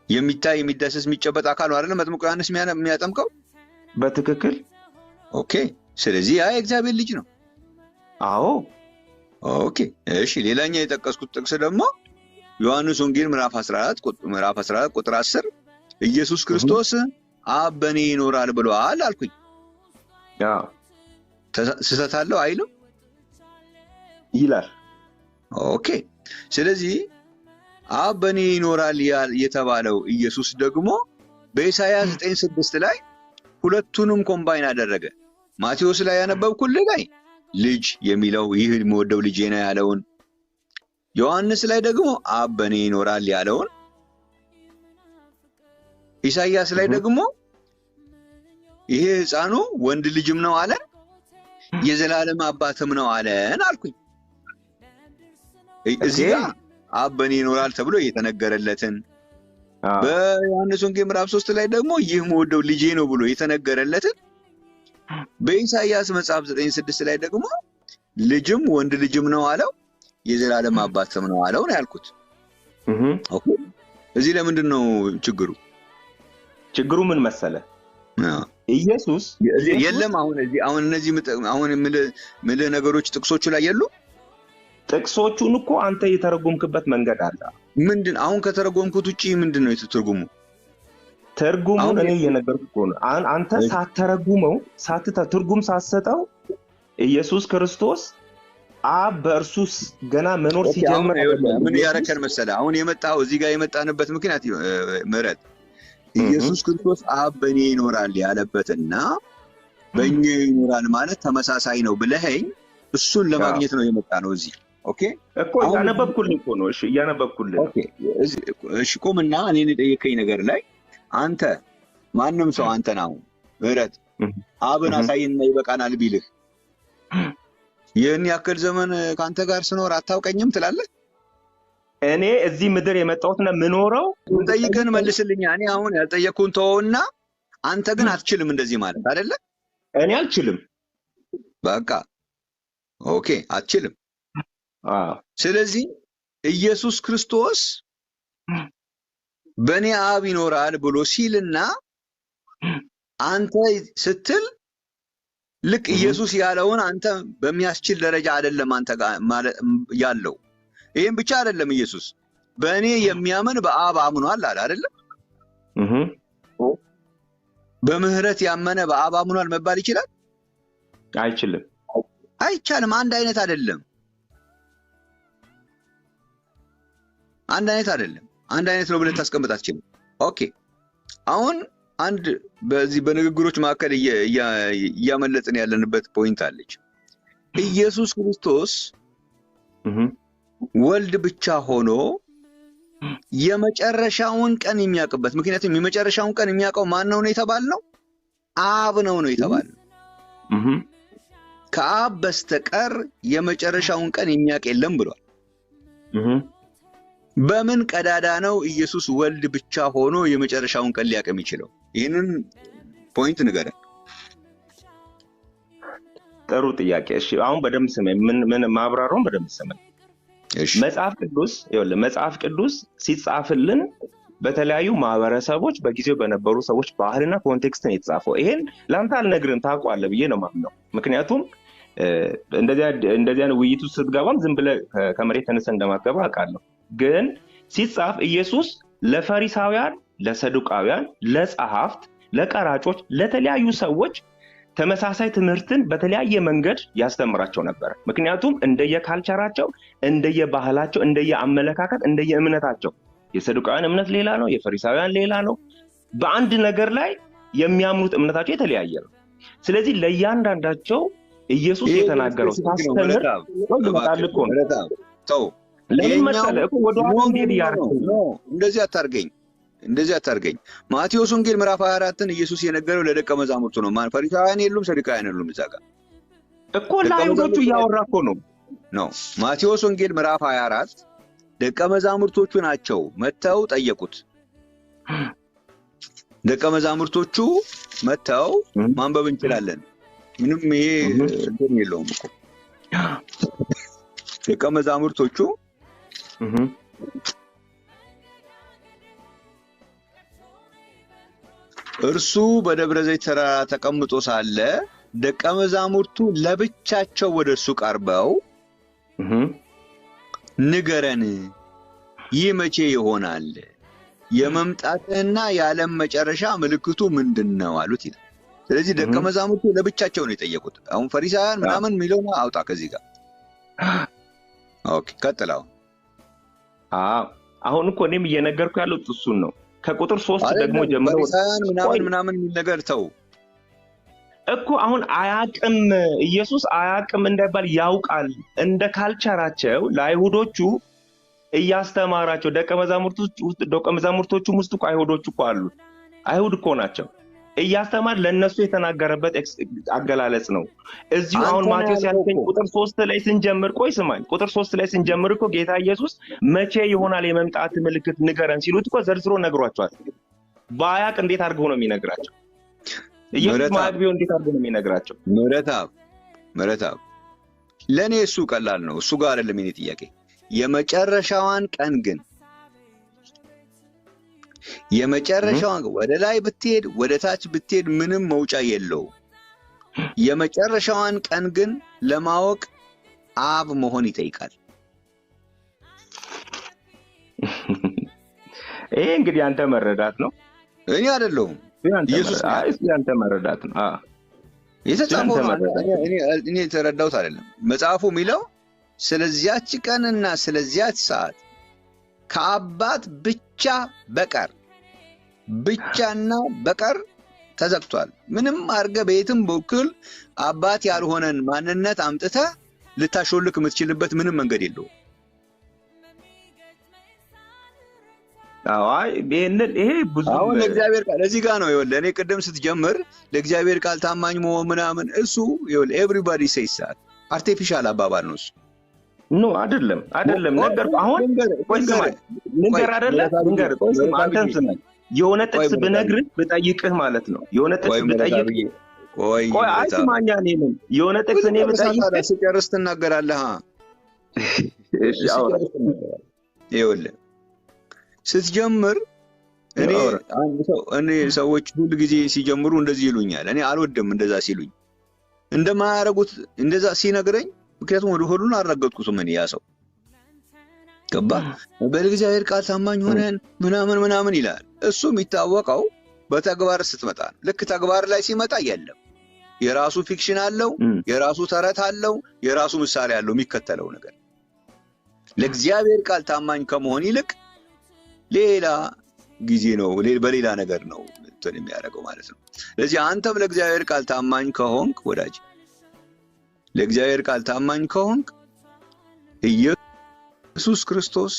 የሚታይ የሚዳሰስ የሚጨበጥ አካል ነው አይደለም መጥምቁ ዮሐንስ የሚያጠምቀው? በትክክል ኦኬ። ስለዚህ ያ የእግዚአብሔር ልጅ ነው። አዎ ኦኬ። እሺ ሌላኛው የጠቀስኩት ጥቅስ ደግሞ ዮሐንስ ወንጌል ምዕራፍ 14 ቁጥር 10 ኢየሱስ ክርስቶስ አብ በእኔ ይኖራል ብሏል አልኩኝ። ስህተት አለው አይልም ይላል። ኦኬ። ስለዚህ አብ በእኔ ይኖራል የተባለው ኢየሱስ ደግሞ በኢሳይያስ 9:6 ላይ ሁለቱንም ኮምባይን አደረገ። ማቴዎስ ላይ ያነበብኩልህ ላይ ልጅ የሚለው ይህ የምወደው ልጄ ነው ያለውን፣ ዮሐንስ ላይ ደግሞ አብ በእኔ ይኖራል ያለውን፣ ኢሳይያስ ላይ ደግሞ ይሄ ሕፃኑ ወንድ ልጅም ነው አለን፣ የዘላለም አባትም ነው አለን አልኩኝ። እዚህ ጋር አብ በእኔ ይኖራል ተብሎ የተነገረለትን፣ በዮሐንስ ወንጌል ምዕራፍ 3 ላይ ደግሞ ይህ የምወደው ልጄ ነው ብሎ የተነገረለትን፣ በኢሳይያስ መጽሐፍ 9:6 ላይ ደግሞ ልጅም ወንድ ልጅም ነው አለው፣ የዘላለም አባትም ነው አለው ነው ያልኩት። ኦኬ። እዚህ ለምንድን ነው ችግሩ? ችግሩ ምን መሰለ? ኢየሱስ የለም አሁን እነዚህ አሁን ምን ነገሮች ጥቅሶቹ ላይ የሉ። ጥቅሶቹን እኮ አንተ የተረጎምክበት መንገድ አለ። ምንድን አሁን ከተረጎምኩት ውጪ ምንድን ነው ትርጉሙ? ትርጉሙን እኔ እየነገርኩህ እኮ ነው። አንተ ሳትተረጉመው ትርጉም ሳትሰጠው ኢየሱስ ክርስቶስ አብ በእርሱ ገና መኖር ሲጀምር ምን ያረከን መሰለ? አሁን የመጣው እዚህ ጋር የመጣንበት ምክንያት ምሕረት ኢየሱስ ክርስቶስ አብ በእኔ ይኖራል ያለበትና በእኛ ይኖራል ማለት ተመሳሳይ ነው ብለኸኝ እሱን ለማግኘት ነው የመጣ ነው እዚህ። ኦኬ እኮ እያነበብኩልህ እኮ ነው። እሺ እያነበብኩልህ። ኦኬ እሺ ቆምና እኔን የጠየቀኝ ነገር ላይ አንተ ማንም ሰው አንተን አሁን ምሕረት አብን አሳይና ይበቃናል ቢልህ ይህን ያክል ዘመን ከአንተ ጋር ስኖር አታውቀኝም ትላለህ? እኔ እዚህ ምድር የመጣሁትና ምኖረው ጠይቅህን መልስልኛ። እኔ አሁን ያልጠየቅኩህን ተወውና አንተ ግን አትችልም እንደዚህ ማለት አይደለ? እኔ አልችልም። በቃ ኦኬ አትችልም። ስለዚህ ኢየሱስ ክርስቶስ በእኔ አብ ይኖራል ብሎ ሲልና አንተ ስትል ልክ ኢየሱስ ያለውን አንተ በሚያስችል ደረጃ አይደለም አንተ ጋር ማለት ያለው። ይሄን ብቻ አይደለም ኢየሱስ በእኔ የሚያምን በአብ አምኗል አለ አይደለም? በምህረት ያመነ በአብ አምኗል መባል ይችላል? አይችልም። አይቻልም። አንድ አይነት አይደለም። አንድ አይነት አይደለም። አንድ አይነት ነው ብለህ ታስቀምጥ አትችልም። ኦኬ አሁን አንድ በዚህ በንግግሮች መካከል እያመለጥን ያለንበት ፖይንት አለች። ኢየሱስ ክርስቶስ ወልድ ብቻ ሆኖ የመጨረሻውን ቀን የሚያውቅበት፣ ምክንያቱም የመጨረሻውን ቀን የሚያውቀው ማን ነው የተባልነው? አብ ነው የተባልነው። ከአብ በስተቀር የመጨረሻውን ቀን የሚያውቅ የለም ብሏል። በምን ቀዳዳ ነው ኢየሱስ ወልድ ብቻ ሆኖ የመጨረሻውን ቀን ሊያውቅ የሚችለው? ይህንን ፖይንት ንገረን። ጥሩ ጥያቄ። እሺ አሁን በደንብ ስመኝ፣ ምን ማብራራውን በደንብ ስመኝ። መጽሐፍ ቅዱስ ሲጻፍልን በተለያዩ ማህበረሰቦች በጊዜው በነበሩ ሰዎች ባህልና ኮንቴክስት ነው የተጻፈው። ይሄን ለአንተ አልነግርም ታውቀዋለህ ብዬ ነው የማምነው። ምክንያቱም እንደዚያ ውይይቱ ስትገባም ዝም ብለህ ከመሬት ተነስተህ እንደማትገባ አውቃለሁ። ግን ሲጻፍ ኢየሱስ ለፈሪሳውያን፣ ለሰዱቃውያን፣ ለጸሐፍት፣ ለቀራጮች፣ ለተለያዩ ሰዎች ተመሳሳይ ትምህርትን በተለያየ መንገድ ያስተምራቸው ነበር። ምክንያቱም እንደየካልቸራቸው፣ እንደየባህላቸው፣ እንደየአመለካከት፣ እንደየእምነታቸው የሰዱቃውያን እምነት ሌላ ነው፣ የፈሪሳውያን ሌላ ነው። በአንድ ነገር ላይ የሚያምኑት እምነታቸው የተለያየ ነው። ስለዚህ ለእያንዳንዳቸው ኢየሱስ የተናገረው ታስተምር ነው። ለምን መሰለህ እኮ ወደ ኋላ እንዴት ያርኩኝ ነው። እንደዚህ አታርገኝ። ማቴዎስ ወንጌል ምዕራፍ 24ን ኢየሱስ የነገረው ለደቀ መዛሙርቱ ነው። ማን ፈሪሳውያን የሉም፣ ሰዱቃውያን የሉም። እዛ ጋር እኮ ለአይሁዶቹ እያወራ እኮ ነው። ማቴዎስ ወንጌል ምዕራፍ 24 ደቀ መዛሙርቶቹ ናቸው መተው ጠየቁት። ደቀ መዛሙርቶቹ መተው ማንበብ እንችላለን። ምንም ይሄ እንትን የለውም እኮ ደቀ መዛሙርቶቹ እርሱ በደብረ ዘይት ተራራ ተቀምጦ ሳለ ደቀ መዛሙርቱ ለብቻቸው ወደ እርሱ ቀርበው ንገረን፣ ይህ መቼ ይሆናል? የመምጣትህና የዓለም መጨረሻ ምልክቱ ምንድን ነው አሉት ይላል። ስለዚህ ደቀ መዛሙርቱ ለብቻቸው ነው የጠየቁት። አሁን ፈሪሳውያን ምናምን የሚለውን አውጣ ከዚህ ጋር። ኦኬ ቀጥላው። አሁን እኮ እኔም እየነገርኩ ያለው እሱን ነው። ከቁጥር 3 ደግሞ ጀምሮ ፈሪሳውያን ምናምን የሚል ነገር ተው እኮ። አሁን አያቅም ኢየሱስ አያቅም እንዳይባል ያውቃል። እንደ ካልቸራቸው ለአይሁዶቹ እያስተማራቸው ደቀ መዛሙርቶቹም ውስጥ እኮ አይሁዶቹ እኮ አሉ። አይሁድ እኮ ናቸው። እያስተማር ለነሱ የተናገረበት አገላለጽ ነው። እዚሁ አሁን ማቴዎስ ያልከኝ ቁጥር 3 ላይ ስንጀምር፣ ቆይ ስማኝ፣ ቁጥር 3 ላይ ስንጀምር እኮ ጌታ ኢየሱስ መቼ ይሆናል የመምጣት ምልክት ንገረን ሲሉት እኮ ዘርዝሮ ነግሯቸዋል። ባያቅ እንዴት አድርጎ ነው የሚነግራቸው? ኢየሱስ ማግቢው እንዴት አድርጎ ነው የሚነግራቸው? ምሕረታብ ለኔ እሱ ቀላል ነው። እሱ ጋር አይደለም የኔ ጥያቄ። የመጨረሻዋን ቀን ግን የመጨረሻዋን ወደ ላይ ብትሄድ ወደ ታች ብትሄድ ምንም መውጫ የለው። የመጨረሻዋን ቀን ግን ለማወቅ አብ መሆን ይጠይቃል። ይሄ እንግዲህ አንተ መረዳት ነው፣ እኔ አይደለሁም። ኢየሱስ አንተ መረዳት ነው። የተጻፈው እኔ የተረዳሁት አይደለም። መጽሐፉ የሚለው ስለዚያች ቀንና ስለዚያች ሰዓት ከአባት ብቻና በቀር ተዘግቷል። ምንም አድርገህ በየትም በኩል አባት ያልሆነን ማንነት አምጥተህ ልታሾልክ የምትችልበት ምንም መንገድ የለውም። ይሄ ብዙ አሁን ለእግዚአብሔር ቃል እዚህ ጋር ነው። ይኸውልህ እኔ ቅድም ስትጀምር ለእግዚአብሔር ቃል ታማኝ መሆን ምናምን እሱ ይኸውልህ ኤቭሪባዲ ሴይስ ዛት አርቲፊሻል አባባል ነው እሱ። ኖ አይደለም ነገር አሁን ነገር አይደለም ነገር አንተን ስማኝ፣ የሆነ ጥቅስ ብነግርህ ብጠይቅህ ማለት ነው። የሆነ ጥቅስ ብጠይቅህ ቆይ አይስማኛ ነኝ። የሆነ ጥቅስ እኔ ብጠይቅህ ስጨርስ ትናገራለህ። ይኸውልህ ስትጀምር እኔ ሰዎች ሁሉ ጊዜ ሲጀምሩ እንደዚህ ይሉኛል። እኔ አልወድም እንደዛ ሲሉኝ እንደማያረጉት እንደዛ ሲነግረኝ፣ ምክንያቱም ወደ ሆዱን አልረገጥኩትም። እኔ ያ ሰው ገባ በእግዚአብሔር ቃል ታማኝ ሆነን ምናምን ይላል። እሱ የሚታወቀው በተግባር ስትመጣ። ልክ ተግባር ላይ ሲመጣ የለም፣ የራሱ ፊክሽን አለው፣ የራሱ ተረት አለው፣ የራሱ ምሳሌ አለው የሚከተለው ነገር። ለእግዚአብሔር ቃል ታማኝ ከመሆን ይልቅ ሌላ ጊዜ ነው በሌላ ነገር ነው እንትን የሚያደርገው ማለት ነው። ስለዚህ አንተም ለእግዚአብሔር ቃል ታማኝ ከሆንክ ወዳጅ፣ ለእግዚአብሔር ቃል ታማኝ ከሆንክ ኢየሱስ ክርስቶስ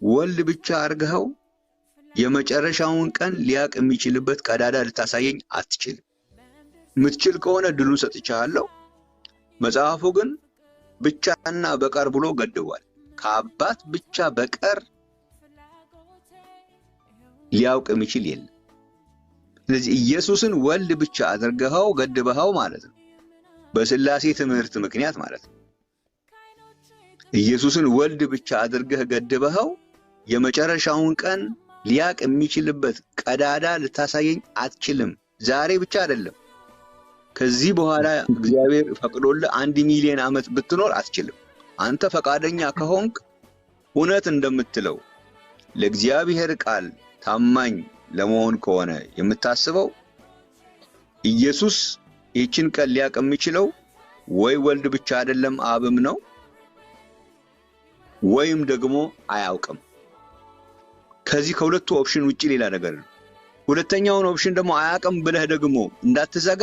ወልድ ብቻ አድርገኸው የመጨረሻውን ቀን ሊያቅ የሚችልበት ቀዳዳ ልታሳየኝ አትችልም። የምትችል ከሆነ ድሉን ሰጥቻለሁ። መጽሐፉ ግን ብቻና በቀር ብሎ ገድቧል። ከአባት ብቻ በቀር ሊያውቅ የሚችል የለም። ስለዚህ ኢየሱስን ወልድ ብቻ አድርገኸው ገድበኸው ማለት ነው፣ በስላሴ ትምህርት ምክንያት ማለት ነው። ኢየሱስን ወልድ ብቻ አድርገህ ገድበኸው የመጨረሻውን ቀን ሊያቅ የሚችልበት ቀዳዳ ልታሳየኝ አትችልም። ዛሬ ብቻ አይደለም፣ ከዚህ በኋላ እግዚአብሔር ፈቅዶልህ 1 ሚሊዮን ዓመት ብትኖር አትችልም። አንተ ፈቃደኛ ከሆንክ እውነት እንደምትለው ለእግዚአብሔር ቃል ታማኝ ለመሆን ከሆነ የምታስበው ኢየሱስ ይህችን ቀን ሊያቅ የሚችለው ወይ ወልድ ብቻ አይደለም አብም ነው፣ ወይም ደግሞ አያውቅም። ከዚህ ከሁለቱ ኦፕሽን ውጪ ሌላ ነገር ነው። ሁለተኛውን ኦፕሽን ደግሞ አያውቅም ብለህ ደግሞ እንዳትዘጋ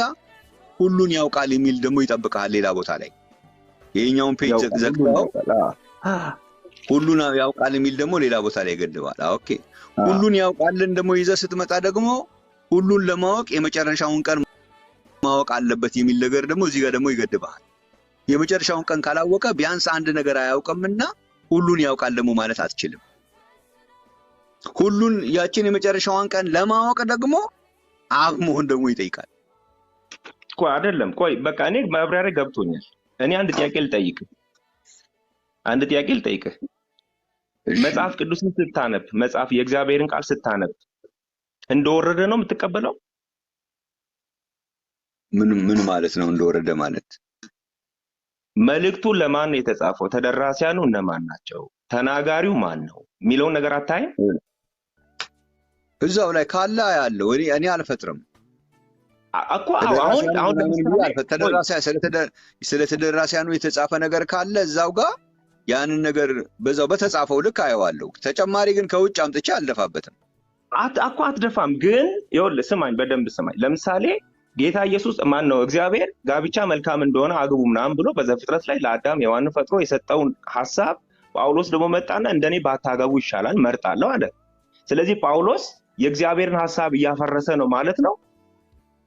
ሁሉን ያውቃል የሚል ደግሞ ይጠብቃል ሌላ ቦታ ላይ። የኛውን ፔጅ ዘግተው ሁሉን ያውቃል የሚል ደግሞ ሌላ ቦታ ላይ ይገድባል። ኦኬ ሁሉን ያውቃልን ደግሞ ይዘህ ስትመጣ ደግሞ ሁሉን ለማወቅ የመጨረሻውን ቀን ማወቅ አለበት የሚል ነገር ደግሞ እዚህ ጋር ደግሞ ይገድባል። የመጨረሻውን ቀን ካላወቀ ቢያንስ አንድ ነገር አያውቅምና ሁሉን ያውቃል ደግሞ ማለት አትችልም። ሁሉን ያችን የመጨረሻውን ቀን ለማወቅ ደግሞ አብ መሆን ደግሞ ይጠይቃል። ቆይ አይደለም፣ ቆይ በቃ እኔ ማብራሪያ ገብቶኛል። እኔ አንድ ጥያቄ ልጠይቅህ። መጽሐፍ ቅዱስን ስታነብ የእግዚአብሔርን ቃል ስታነብ እንደወረደ ነው የምትቀበለው? ምን ማለት ነው እንደወረደ ማለት? መልእክቱ ለማን ነው የተጻፈው? ተደራሲያኑ እነማን ናቸው? ተናጋሪው ማን ነው የሚለውን ነገር አታይም? እዛው ላይ ካለ ያለው እኔ አልፈጥርም። እኮ አሁን ስለ ተደራሲያኑ የተጻፈ ነገር ካለ እዛው ጋር ያንን ነገር በዛው በተጻፈው ልክ አየዋለሁ። ተጨማሪ ግን ከውጭ አምጥቼ አልደፋበትም። እኮ አትደፋም። ግን ይኸውልህ ስማኝ፣ በደንብ ስማኝ። ለምሳሌ ጌታ ኢየሱስ ማን ነው እግዚአብሔር ጋብቻ መልካም እንደሆነ አግቡ ምናምን ብሎ በዘፍጥረት ላይ ለአዳም ሔዋንን ፈጥሮ የሰጠውን ሐሳብ ጳውሎስ ደግሞ መጣና እንደኔ ባታገቡ ይሻላል መርጣለሁ አለ። ስለዚህ ጳውሎስ የእግዚአብሔርን ሐሳብ እያፈረሰ ነው ማለት ነው።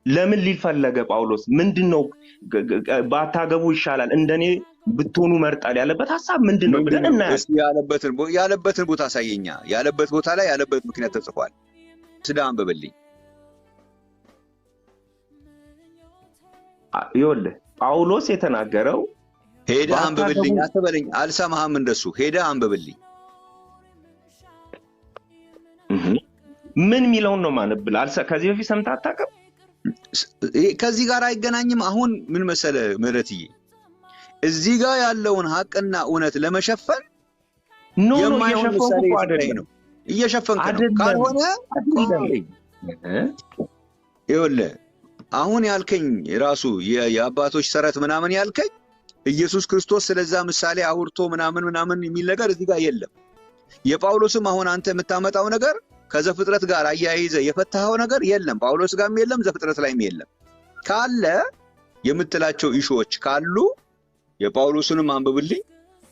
ለምን ሊፈለገ ጳውሎስ ምንድነው ባታገቡ ይሻላል እንደኔ ብትሆኑ መርጣል ያለበት ሐሳብ ምንድነው ብለን እናያለን። ያለበትን ቦታ አሳየኛ። ያለበት ቦታ ላይ ያለበት ምክንያት ተጽፏል። ስዳ አንብብልኝ። ይኸውልህ ጳውሎስ የተናገረው ሄደ አንብብልኝ አትበለኝ። አልሰማህም እንደሱ ሄደ አንብብልኝ። ምን ሚለውን ነው ማነብል? ከዚህ በፊት ሰምተህ አታውቅም? ከዚህ ጋር አይገናኝም። አሁን ምን መሰለ ምህረትዬ፣ እዚህ ጋር ያለውን ሐቅና እውነት ለመሸፈን የማይሆን ምሳሌ ነው እየሸፈንክ ነው። ካልሆነ ይኸውልህ አሁን ያልከኝ ራሱ የአባቶች ተረት ምናምን ያልከኝ ኢየሱስ ክርስቶስ ስለዛ ምሳሌ አውርቶ ምናምን የሚል ነገር እዚህ ጋር የለም። የጳውሎስም አሁን አንተ የምታመጣው ነገር ከዘፍጥረት ጋር አያይዘ የፈታኸው ነገር የለም። ጳውሎስ ጋርም የለም፣ ዘፍጥረት ላይም የለም። ካለ የምትላቸው ኢሹዎች ካሉ የጳውሎስንም አንብብልኝ፣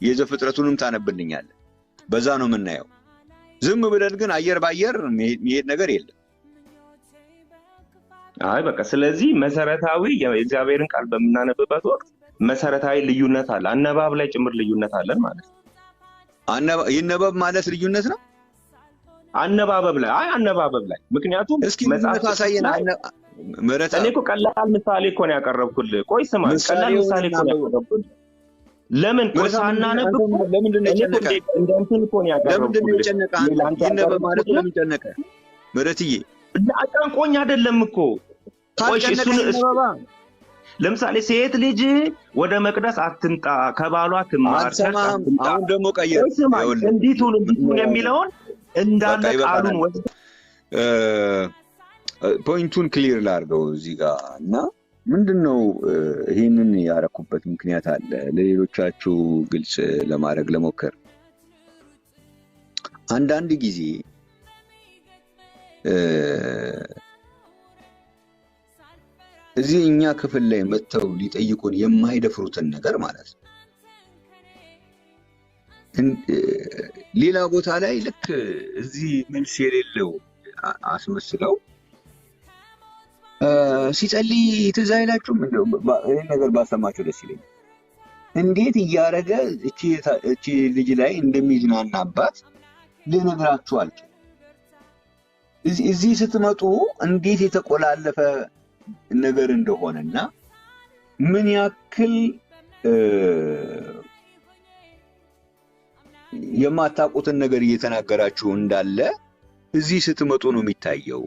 የዘፍጥረቱንም ታነብልኛለህ። በዛ ነው የምናየው። ዝም ብለን ግን አየር ባየር የሚሄድ ነገር የለም። አይ በቃ ስለዚህ መሰረታዊ የእግዚአብሔርን ቃል በመናነብበት ወቅት መሰረታዊ ልዩነት አለ። አነባብ ላይ ጭምር ልዩነት አለ ማለት ነው። ይነበብ ማለት ልዩነት ነው አነባበብ ላይ ምክንያቱም መጽሐፍ ታሳየና ምረት እኔ እኮ ቀላል ምሳሌ እኮ ነው ያቀረብኩልህ። ቆይ ስማ፣ ቀላል ምሳሌ እኮ ነው ያቀረብኩልህ። ለምን ቆሳና ነብኩ? ለምንድን ነው የጨነቀ? እንደንትን እኮ ነው ያቀረብኩልህ። ለምንድን ነው የጨነቀ? ይነበብ ማለት ለምን ጨነቀ? ምረትዬ አጨንቆኝ አይደለም እኮ። ቆይ እሱን ለምሳሌ ሴት ልጅ ወደ መቅደስ አትምጣ፣ ከባሏ ትማር፣ አሁን ደግሞ ቀየር እንዲቱን የሚለውን እንዳለ ቃሉን ወደ ፖይንቱን ክሊር ላድርገው እዚህ ጋር እና ምንድነው ይሄንን ያረኩበት ምክንያት አለ ለሌሎቻችሁ ግልጽ ለማድረግ ለሞከር። አንዳንድ ጊዜ እዚህ እኛ ክፍል ላይ መተው ሊጠይቁን የማይደፍሩትን ነገር ማለት ነው ሌላ ቦታ ላይ ልክ እዚህ መልስ የሌለው አስመስለው ሲጸልይ ትዝ አይላችሁም? እንደው ይሄን ነገር ባሰማችሁ ደስ ይለኛል። እንዴት እያረገ እቺ ልጅ ላይ እንደሚዝናናባት ልነግራችሁ አልችልም። እዚህ ስትመጡ እንዴት የተቆላለፈ ነገር እንደሆነና ምን ያክል የማታውቁትን ነገር እየተናገራችሁ እንዳለ እዚህ ስትመጡ ነው የሚታየው።